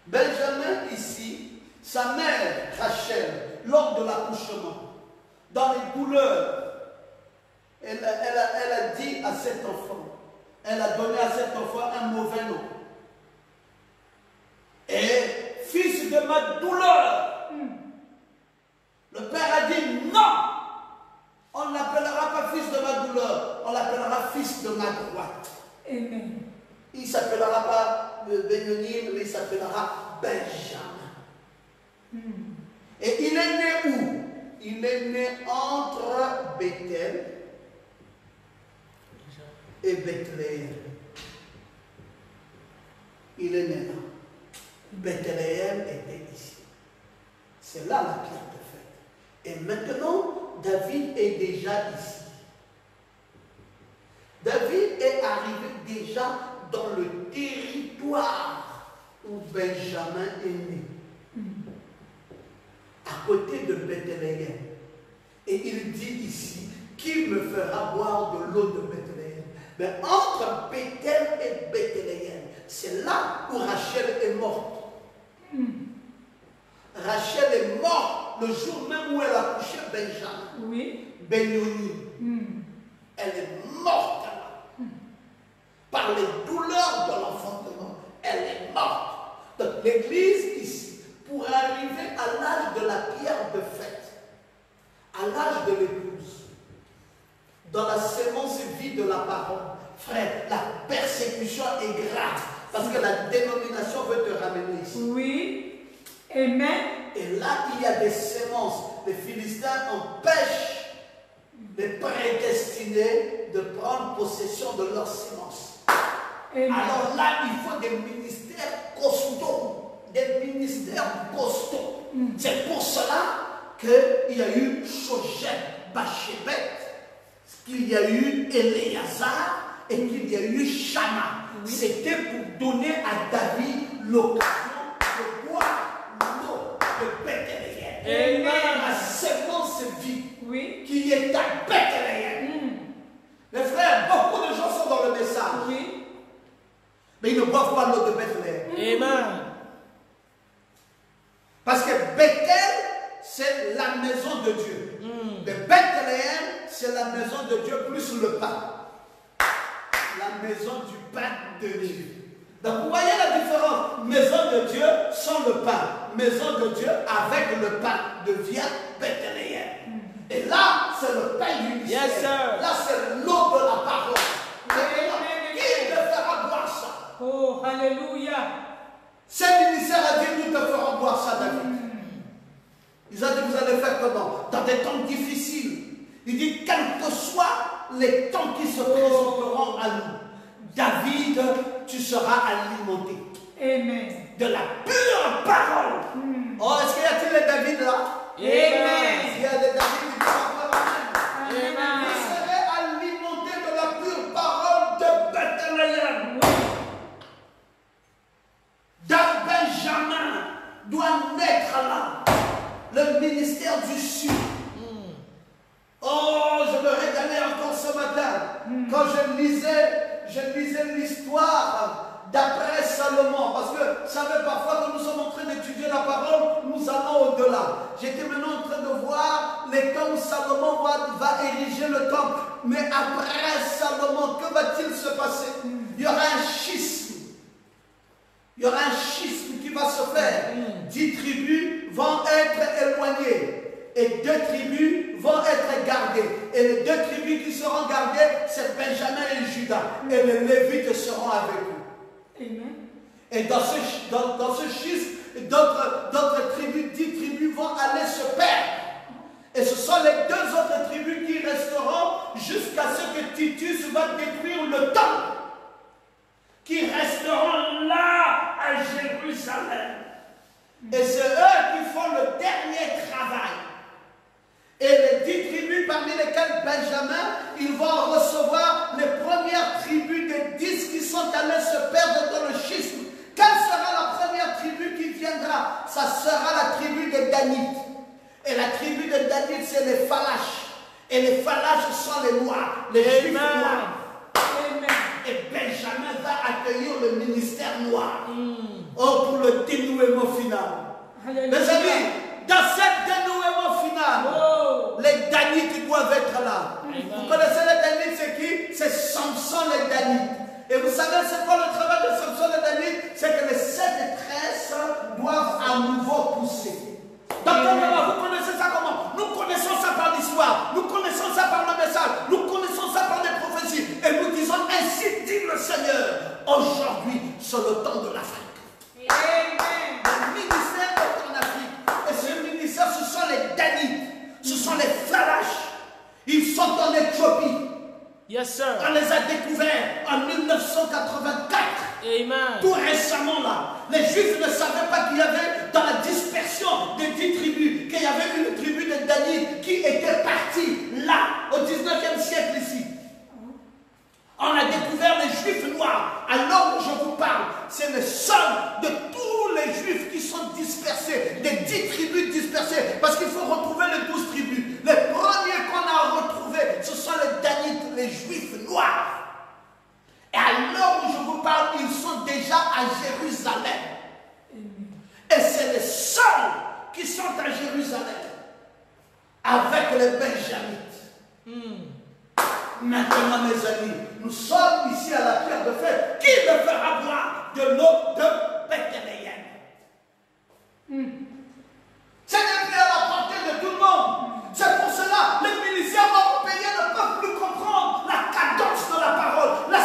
Benjamin ici, sa mère Rachel, lors de l'accouchement, dans les douleurs, elle a dit à cet enfant, elle a donné à cet enfant un mauvais nom. Et fils de ma douleur, le père a dit non, on ne l'appellera pas fils de ma douleur, on l'appellera fils de ma droite. Amen. Il ne s'appellera pas Benjamin, mais il s'appellera Benjamin. Et il est né où? Il est né entre Bethel et Bethléem. Il est né là. Bethléem était ici. C'est là la pierre de fête. Et maintenant, David est déjà ici. David est arrivé déjà dans le territoire où Benjamin est né. À côté de Bethléem. Et il dit ici, qui me fera boire de l'eau de Bethléem? Mais entre Bethel et Bethléem, c'est là où Rachel est morte. Rachel est morte le jour même où elle a couché Benjamin. Oui. Benjamin. Elle est morte là. Par les douleurs de l'enfantement. Elle est morte. Donc l'église ici, pour arriver à l'âge de la pierre de fête, à l'âge de l'épouse, dans la sémence vie de la parole, frère, la persécution est grave. Parce que la dénomination veut te ramener ici. Oui. Amen. Et là, il y a des semences. Les Philistins empêchent les prédestinés de prendre possession de leurs semences. Amen. Alors là, il faut des ministères costauds. Des ministères costauds. C'est pour cela qu'il y a eu Shoshet Bachébet, qu'il y a eu Éléazar et qu'il y a eu Shama. Oui. C'était pour donner à David l'occasion de boire l'eau de Bethléem. La séquence vie qui est à Bethléem. Mes frères, beaucoup de gens sont dans le message. Oui. Mais ils ne boivent pas l'eau de Bethléem. Amen. Parce que Bethel, c'est la maison de Dieu. Mais Bethléem, c'est la maison de Dieu plus le pain. La maison du pain de Dieu. Donc vous voyez la différence. Maison de Dieu sans le pain. Maison de Dieu avec le pain devient Bethléem. Et là, c'est le pain du mystère. Yes, là, c'est l'eau de la parole. Qui me fera boire ça? Oh, alléluia. Ces ministères a dit, nous te ferons boire ça, David. Ils ont dit, vous allez faire comment? Dans des temps difficiles. Il dit, quels que soient les temps qui se présenteront à nous, David, tu seras alimenté. Amen. De la pure parole. Oh, est-ce qu'il y a-t-il les David là? Amen. Il y a des David qui disent encore amen. Amen. Vous serez alimenté de la pure parole de Bethléem. Dans Benjamin doit naître là le ministère du Sud. Oh, je me régalais encore ce matin quand je lisais l'histoire d'après Salomon, parce que vous savez, parfois quand nous sommes en train d'étudier la parole, nous allons au-delà. J'étais maintenant en train de voir les temps où Salomon va ériger le temple, mais après Salomon, que va-t-il se passer? Il y aura un schisme. Il y aura un schisme qui va se faire. 10 tribus vont être éloignées. Et 2 tribus vont être gardées. Et les 2 tribus qui seront gardées, c'est Benjamin et Judas. Et les Lévites seront avec eux. Amen. Et dans ce schisme, d'autres tribus, 10 tribus vont aller se perdre. Et ce sont les 2 autres tribus qui resteront jusqu'à ce que Titus va détruire le temple. Qui resteront là à Jérusalem. Et c'est eux qui font le dernier travail. Et les 10 tribus parmi lesquelles Benjamin, ils vont recevoir les premières tribus des 10 qui sont allés se perdre dans le schisme. Quelle sera la première tribu qui viendra? Ça sera la tribu des Danites. Et la tribu des Danites, c'est les Phalaches. Et les Phalaches sont les Noirs, les Juifs noirs. Amen. Et Benjamin va accueillir le ministère noir. Oh, pour le dénouement final. Alléluia. Mes amis, dans ce dénouement final, les Danites doivent être là. Vous connaissez les Danites, c'est qui? C'est Samson les Danites. Et vous savez c'est quoi le travail de Samson les Danites? C'est que les 7 tresses doivent à nouveau pousser. Donc vous connaissez ça comment? Nous connaissons ça par l'histoire, nous connaissons ça par le message, nous connaissons ça par les prophéties. Et nous disons ainsi dit le Seigneur. Aujourd'hui, c'est le temps de l'Afrique. Amen. Le ministère est en Afrique. Et ce ministère, ce sont les Danites, ce sont les Phalaches. Ils sont en Éthiopie. Yes, sir. On les a découverts en 1984. Amen. Tout récemment là, les Juifs ne savaient pas qu'il y avait dans la dispersion des 10 tribus, qu'il y avait une tribu de Danites qui était partie là, au 19e siècle ici. On a découvert les Juifs noirs. Alors où je vous parle, c'est le somme de tous les Juifs qui sont dispersés, des 10 tribus dispersées, parce qu'il faut retrouver les 12 tribus. Les premiers qu'on a retrouvés, ce sont les Danites, les Juifs noirs. Et à l'heure où je vous parle, ils sont déjà à Jérusalem. Et c'est les seuls qui sont à Jérusalem avec les Benjamites. Maintenant, mes amis, nous sommes ici à la pierre de fête. Qui me fera boire de l'eau de Bethléem? C'est n'est plus à la portée de tout le monde. C'est pour cela que les ministères européens ne peuvent plus comprendre la cadence de la parole, la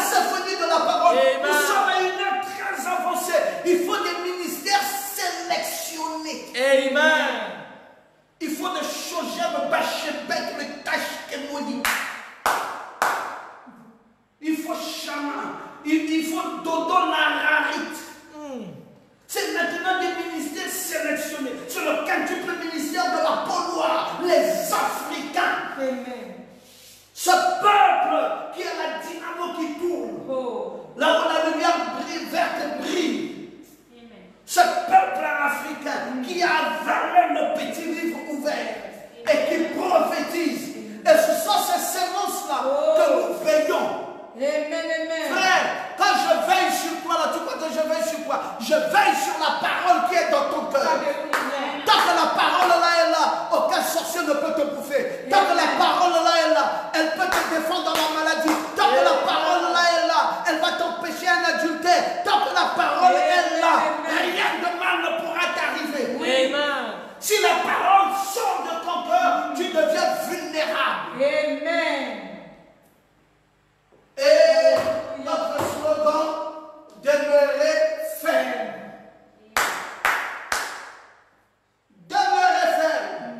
il faut dodo la rarite. C'est maintenant des ministères sélectionnés. C'est le quintuple ministère de la peau noire, les Africains. Amen. Ce peuple qui est la dynamo qui tourne. Oh. Là où la lumière brille, verte brille. Ce peuple africain qui a avalé le petit livre ouvert et qui prophétise. Et ce sont ces sémences-là que nous veillons. Amen, amen. Frère, quand je veille sur toi, là, tu crois que je veille sur quoi? Je veille sur la parole qui est dans ton cœur. Alléluia. Tant que la parole là est là, aucun sorcier ne peut te bouffer. Tant que la parole là est là, elle peut te défendre dans la maladie. Tant que la parole là est là, elle va t'empêcher un adultère. Tant que la parole est là, rien de mal ne pourra t'arriver. Amen. Si la parole sort de ton cœur, tu deviens vulnérable. Amen. Et notre slogan, demeurer ferme. Demeurez ferme.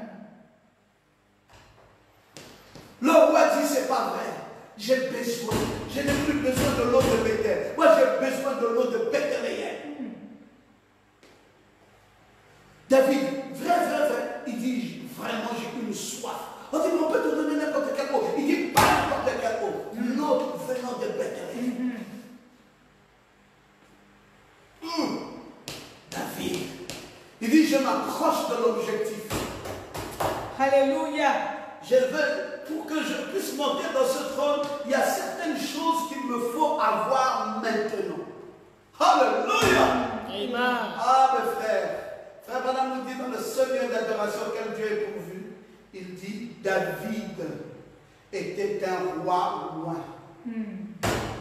Le roi dit, c'est pas vrai. J'ai besoin. Je n'ai plus besoin de l'eau de Bethel. Moi, j'ai besoin de l'eau de Bethléem. David, vrai. Il dit, vraiment, j'ai une soif. On dit, on peut te donner n'importe quel mot. Il dit, pas n'importe quel mot. L'eau venant de Bethléem. David, il dit, je m'approche de l'objectif. Alléluia. Je veux, pour que je puisse monter dans ce trône, il y a certaines choses qu'il me faut avoir maintenant. Alléluia. Amen. Ah, mes frères. Frère Branham nous dit dans le seul lieu d'adoration auquel Dieu est pourvu, il dit, David était un roi loin.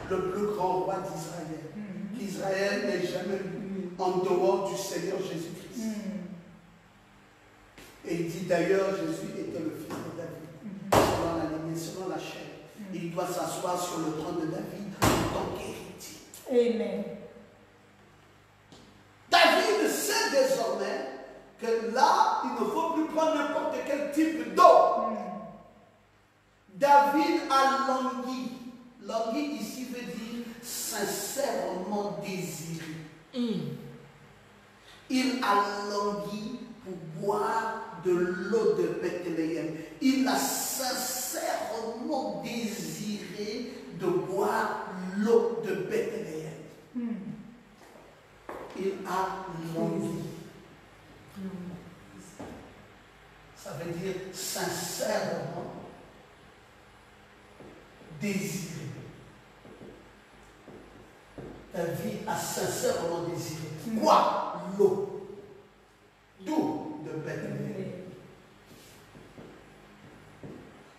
Le plus grand roi d'Israël. Qu'Israël n'ait jamais eu en dehors du Seigneur Jésus-Christ. Et il dit d'ailleurs, Jésus était le fils de David, selon la lignée, selon la chair. Il doit s'asseoir sur le trône de David en tant qu'héritier. Amen. David sait désormais que là, il ne faut plus prendre n'importe quel type d'eau. David a langui. Langui ici veut dire sincèrement désiré. Il a langui pour boire de l'eau de Bethléem. Il a sincèrement désiré de boire l'eau de Bethléem. Il a langui. Ça veut dire sincèrement désiré. David a sincèrement désiré. Quoi? L'eau. D'où? De Bethléem.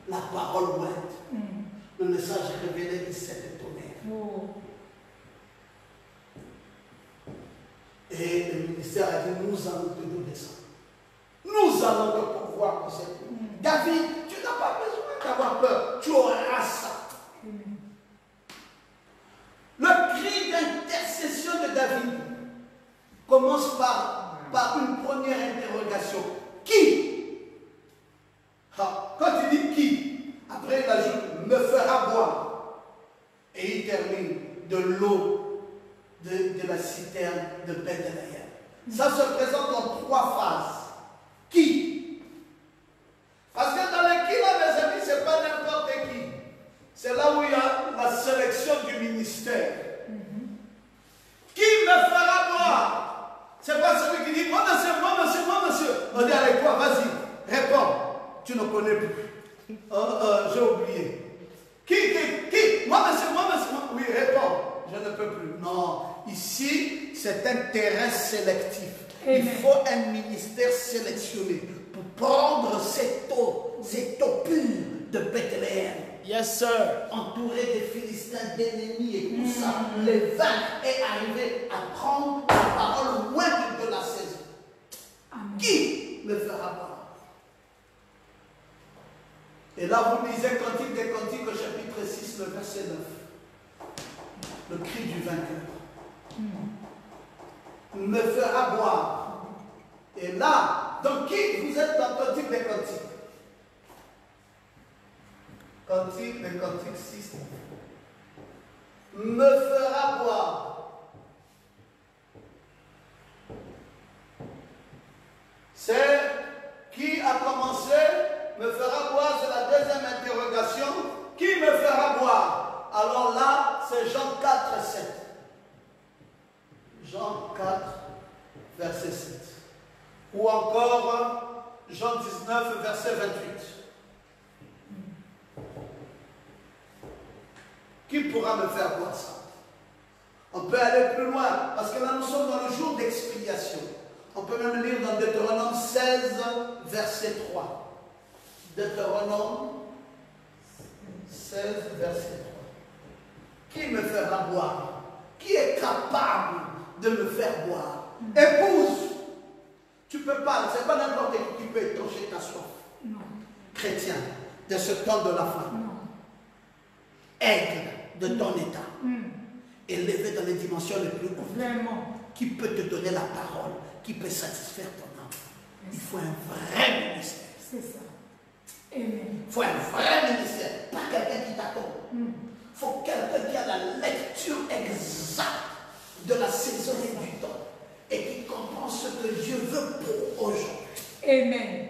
La parole ouette. Le message révélé de cet tonnerre. Et le ministère a dit, nous allons te donner ça. Nous allons te pourvoir pour cette eau. David, tu n'as pas besoin d'avoir peur. Tu auras ça. Le cri d'intercession de David commence par une première interrogation. Qui? Quand il dit qui, après il ajoute, me fera boire. Et il termine de l'eau de la citerne de Bethléem. Ça se présente en 3 phases. Qui? Parce que dans le qui, là, mes amis, ce n'est pas n'importe qui. C'est là où il y a la sélection du ministère. Qui me fera boire? Ce n'est pas celui qui dit, moi monsieur. On dit avec toi, vas-y, réponds. Tu ne connais plus. J'ai oublié. Qui? Moi monsieur. Oui, réponds. Je ne peux plus. Non, ici, c'est un terrain sélectif. Amen. Il faut un ministère sélectionné pour prendre cette eau pure de Bethléem. Yes, sir. Entouré des Philistins, d'ennemis et tout ça, le vaincre est arrivé à prendre la parole loin de la saison. Amen. Qui me fera boire? Et là, vous lisez Cantique des Cantiques au chapitre 6, le verset 9. Le cri du vainqueur. Me fera boire. Et là, donc qui vous êtes dans Cantique des Cantiques? Cantique des Cantiques 6. me fera boire. C'est qui a commencé, me fera boire, c'est la deuxième interrogation. Qui me fera boire? Alors là, c'est Jean 4, 7. Jean 4, verset 7. Ou encore Jean 19, verset 28. Qui pourra me faire boire ça? On peut aller plus loin, parce que là nous sommes dans le jour d'expiation. On peut même lire dans Deutéronome 16, verset 3. Deutéronome 16, verset 3. Qui me fera boire? Qui est capable de me faire boire? Épouse, tu peux pas, c'est pas n'importe qui peut étancher ta soif. Non. Chrétien, de ce temps de la fin. Non. Aigle de ton état. Élevé dans les dimensions les plus hautes. Vraiment. Qui peut te donner la parole, qui peut satisfaire ton âme. Il faut un vrai ministère. C'est ça. Amen. Il faut un vrai ministère, pas quelqu'un qui t'attend. Il faut quelqu'un qui a la lecture exacte de la saison et du temps et qui comprend ce que Dieu veut pour aujourd'hui. Amen.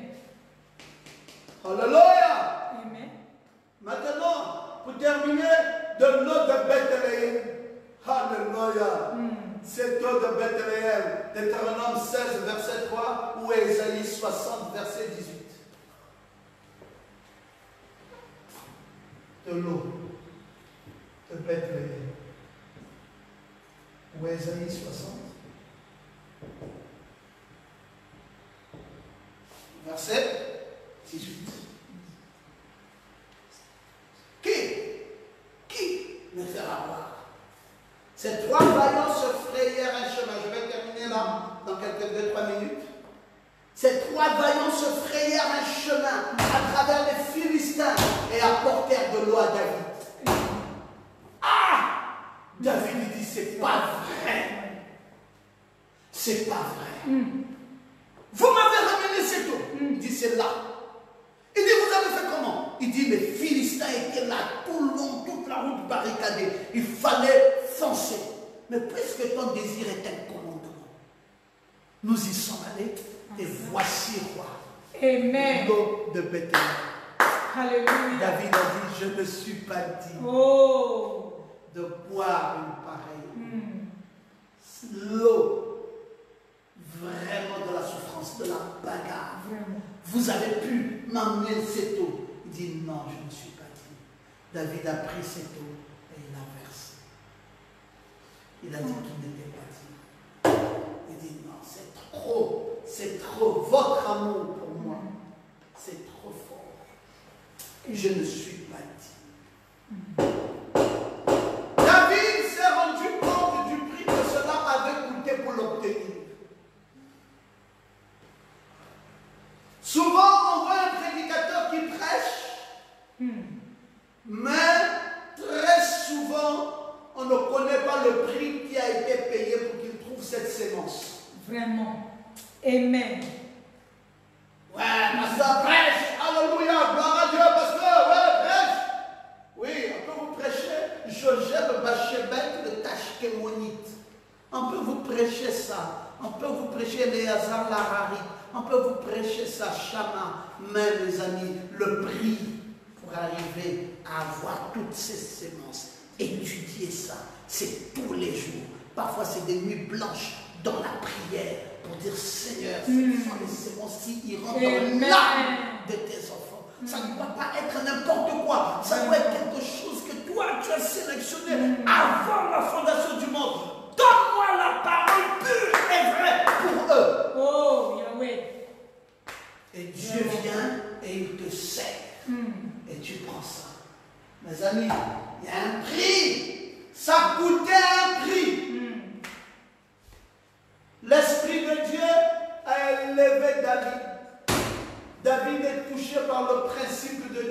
Alléluia. Amen. Maintenant, pour terminer, de l'eau de Bethléem. Alléluia. Cette eau de Bethléem, Deutéronome 16, verset 3, ou Ésaïe 60, verset 18. De l'eau de Bethléem. Ou Ésaïe 60. Verset 18. Qui me fera boire? Ces trois vaillants se frayèrent un chemin. Je vais terminer là, dans quelques 2-3 minutes. Ces trois vaillants se frayèrent un chemin à travers les Philistins et apportèrent de l'eau à David. Ah! David lui dit, c'est pas vrai. C'est pas vrai. Vous m'avez ramené cette eau. Il dit, c'est là. Il dit, vous avez fait comment? Il dit, les Philistins étaient là tout le long, toute la route barricadée. Il fallait foncer. Mais puisque ton désir est un commandement, nous y sommes allés et voici roi. Amen. L'eau de Bethléem. Alléluia. David a dit, je ne suis pas digne de boire une pareille. L'eau, vraiment de la souffrance, de la bagarre. Vraiment. Vous avez pu m'amener cette eau. Il dit, non, je ne suis pas digne. David a pris cette eau et il l'a versée. Il a dit qu'il n'était pas digne. Il dit, non, c'est trop, votre amour pour moi, c'est trop fort. Et je ne suis pas digne. David s'est rendu compte du prix que cela avait coûté pour l'obtenir. Souvent, on voit un prédicateur qui prêche, mais très souvent, on ne connaît pas le prix qui a été payé pour qu'il trouve cette sémence. Vraiment. Amen. Ouais, pasteur prêche. Alléluia, gloire à Dieu, pasteur. Ouais, prêche. Oui, on peut vous prêcher Joseph Bachebet de Tachkemonite. On peut vous prêcher ça. On peut vous prêcher Éléazar Larari. On peut vous prêcher ça, Chama. Mais mes amis, le prix pour arriver à avoir toutes ces sémences, étudier ça, c'est tous les jours. Parfois, c'est des nuits blanches dans la prière pour dire Seigneur, ce sont les sémences qui iront dans l'âme de tes enfants. Ça ne doit pas être n'importe quoi. Ça doit être quelque chose que toi, tu as sélectionné avant la fondation du monde. Donne-moi la parole pure et vraie pour eux. Oh, Yahweh. Et Dieu vient et il te sert. Et tu prends ça. Mes amis, il y a un prix. Ça coûtait un prix. L'Esprit de Dieu a élevé David. David est touché par le principe de Dieu.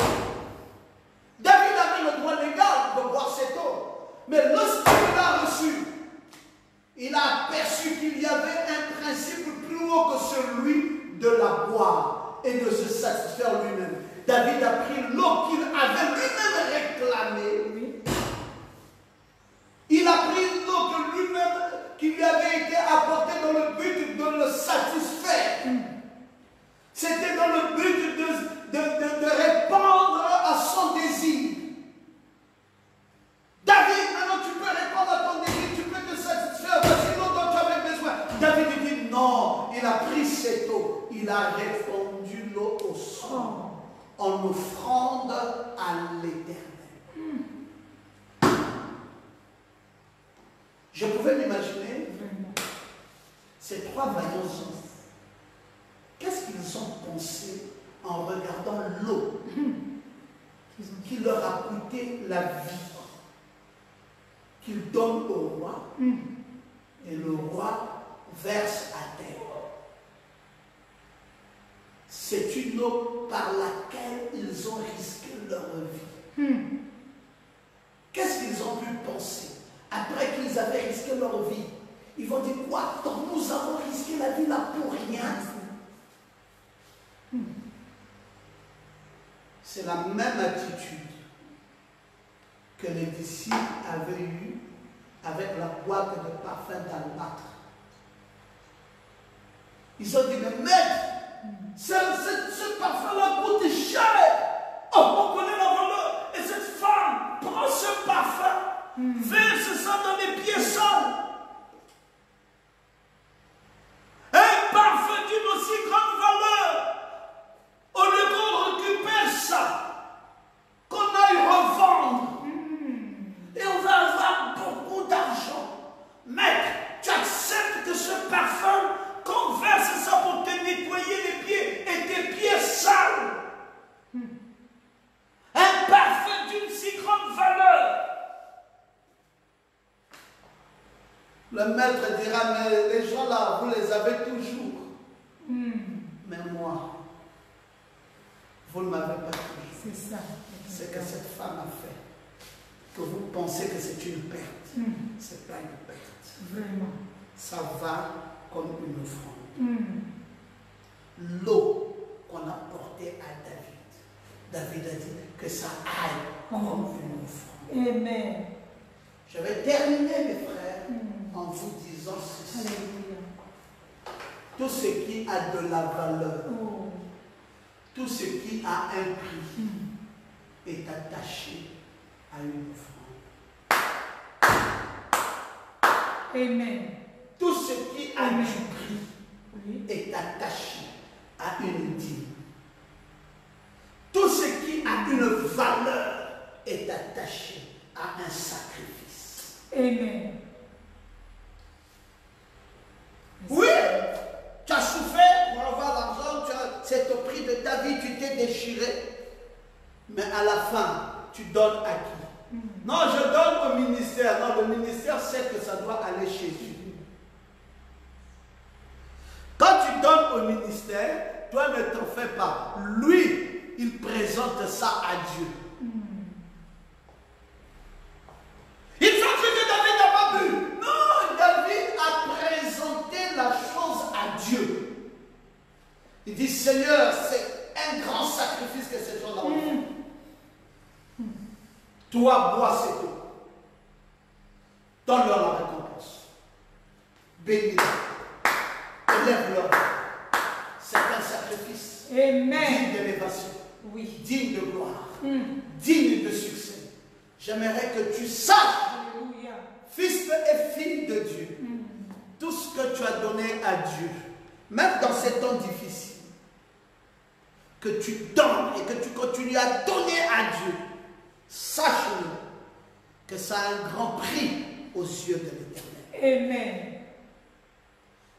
David avait le droit légal de boire cette eau. Mais lorsqu'il l'a reçu, il a aperçu qu'il y avait un principe plus haut que celui de la boire et de se satisfaire lui-même. David a pris l'eau qu'il avait lui-même réclamée en offrande à l'Éternel. Je pouvais m'imaginer ces trois vaillants hommes. Qu'est-ce qu'ils ont pensé en regardant l'eau qui leur a coûté la vie, qu'ils donnent au roi, et le roi verse à terre. C'est une eau par laquelle ils ont risqué leur vie. Qu'est-ce qu'ils ont pu penser après qu'ils avaient risqué leur vie? Ils vont dire quoi? Donc nous avons risqué la vie là pour rien. C'est la même attitude que les disciples avaient eue avec la boîte de parfum d'albâtre. Ils ont dit, mais maître, ce parfum-là coûte cher. Oh, on connaît la valeur. Et cette femme prend ce parfum, verse ça dans les pieds sales. Un parfum d'une aussi grande valeur. Au lieu qu'on récupère ça, qu'on aille revendre, et on va avoir beaucoup d'argent. Maître, tu acceptes que ce parfum, qu'on verse ça pour te nettoyer les pieds et tes pieds sales. Un parfum d'une si grande valeur. Le maître dira, mais les gens là, vous les avez toujours. Mais moi, vous ne m'avez pas toujours. C'est ça. C'est que cette femme a fait. Que vous pensez que c'est une perte. Ce n'est pas une perte. Vraiment. Ça va comme une offrande. L'eau qu'on a portée à David. David a dit que ça aille comme une offrande. Amen. Je vais terminer, mes frères, en vous disant ceci. Alléluia. Tout ce qui a de la valeur, Oh. tout ce qui a un prix est attaché à une offrande. Amen. Tout ce qui a Amen. du prix Oui. est attaché à une dîme. Tout ce qui a une valeur est attaché à un sacrifice. Amen. Oui, tu as souffert pour avoir l'argent, c'est au prix de ta vie, tu t'es déchiré. Mais à la fin, tu donnes à qui? Non, je donne au ministère. Non, le ministère sait que ça doit aller chez Dieu. Quand tu donnes au ministère, toi ne t'en fais pas. Lui, il présente ça à Dieu. Ils ont cru que David n'a pas bu. Non, David a présenté la chose à Dieu. Il dit, Seigneur, c'est un grand sacrifice que ces gens-là ont fait. Toi, bois cette eau. Donne-leur la récompense. Bénis-les. Élève-leur. C'est un sacrifice. Amen. Digne d'élévation. Oui. Digne de gloire. Digne de succès. J'aimerais que tu saches, Alléluia. fils et fille de Dieu, tout ce que tu as donné à Dieu, même dans ces temps difficiles, que tu donnes et que tu continues à donner à Dieu, sache-le que ça a un grand prix aux yeux de l'Éternel. Amen.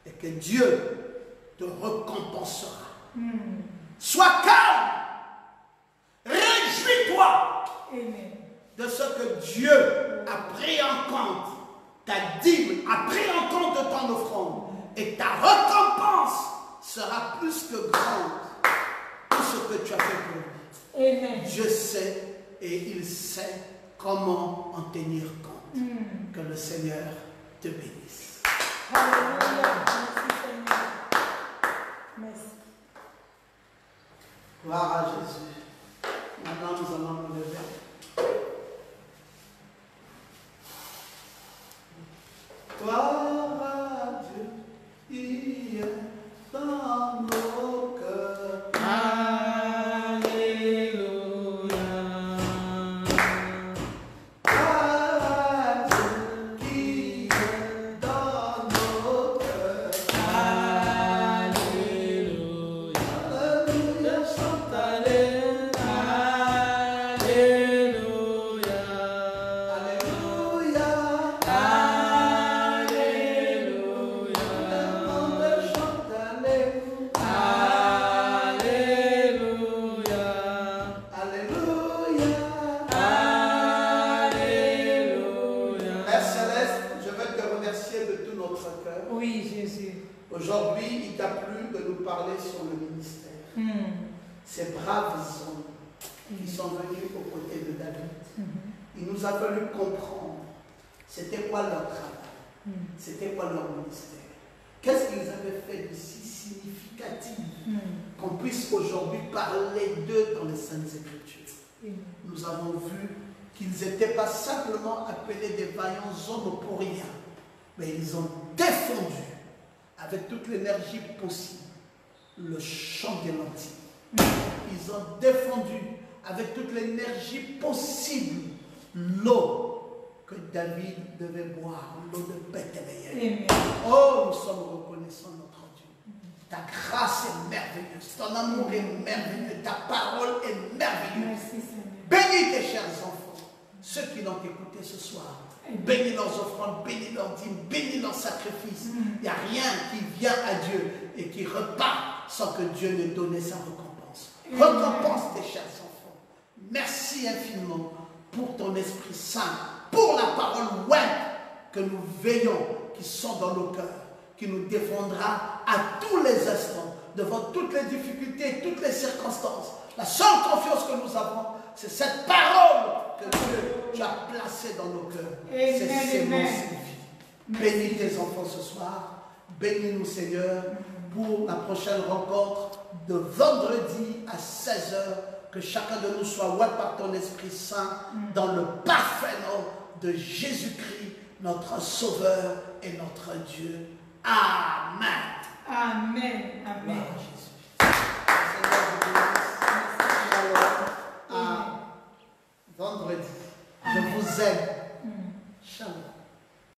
Et que Dieu te récompensera. Sois calme. Réjouis-toi Amen. de ce que Dieu a pris en compte, ta dîme a pris en compte de ton offrande, et ta récompense sera plus que grande tout ce que tu as fait pour lui. Amen. Dieu sait et il sait comment en tenir compte. Que le Seigneur te bénisse. Alléluia. Merci Seigneur. Merci. Gloire à Jésus. Maintenant nous allons nous lever. Gloire à Dieu, il est dans nos cœurs. Alléluia. Gloire à Dieu qui est dans nos cœurs. Alléluia. Alléluia, chante Alléluia. Aujourd'hui, il t'a plu de nous parler sur le ministère. Ces braves hommes qui sont venus aux côtés de David. Il nous a fallu comprendre c'était quoi leur travail, c'était quoi leur ministère. Qu'est-ce qu'ils avaient fait de si significatif qu'on puisse aujourd'hui parler d'eux dans les Saintes Écritures. Nous avons vu qu'ils n'étaient pas simplement appelés des vaillants hommes pour rien, mais ils ont défendu avec toute l'énergie possible le champ des lentilles. Ils ont défendu avec toute l'énergie possible l'eau que David devait boire, l'eau de Bethléem. Oh, nous sommes reconnaissants, notre Dieu. Ta grâce est merveilleuse, ton amour est merveilleux, ta parole est merveilleuse. Bénis tes chers enfants, ceux qui l'ont écouté ce soir. Bénis leurs offrandes, bénis leurs dîmes, bénis leurs sacrifices. Il n'y a rien qui vient à Dieu et qui repart sans que Dieu n'ait donné sa récompense. Récompense tes chers enfants. Merci infiniment pour ton Esprit Saint, pour la parole web que nous veillons, qui sont dans nos cœurs, qui nous défendra à tous les instants, devant toutes les difficultés, toutes les circonstances. La seule confiance que nous avons, c'est cette parole que Dieu, tu as placée dans nos cœurs. C'est sémence de vie. Bénis tes enfants ce soir. Bénis-nous, Seigneur, pour la prochaine rencontre de vendredi à 16h. Que chacun de nous soit oué par ton Esprit Saint dans le parfait nom de Jésus-Christ, notre Sauveur et notre Dieu. Amen. Amen. Amen.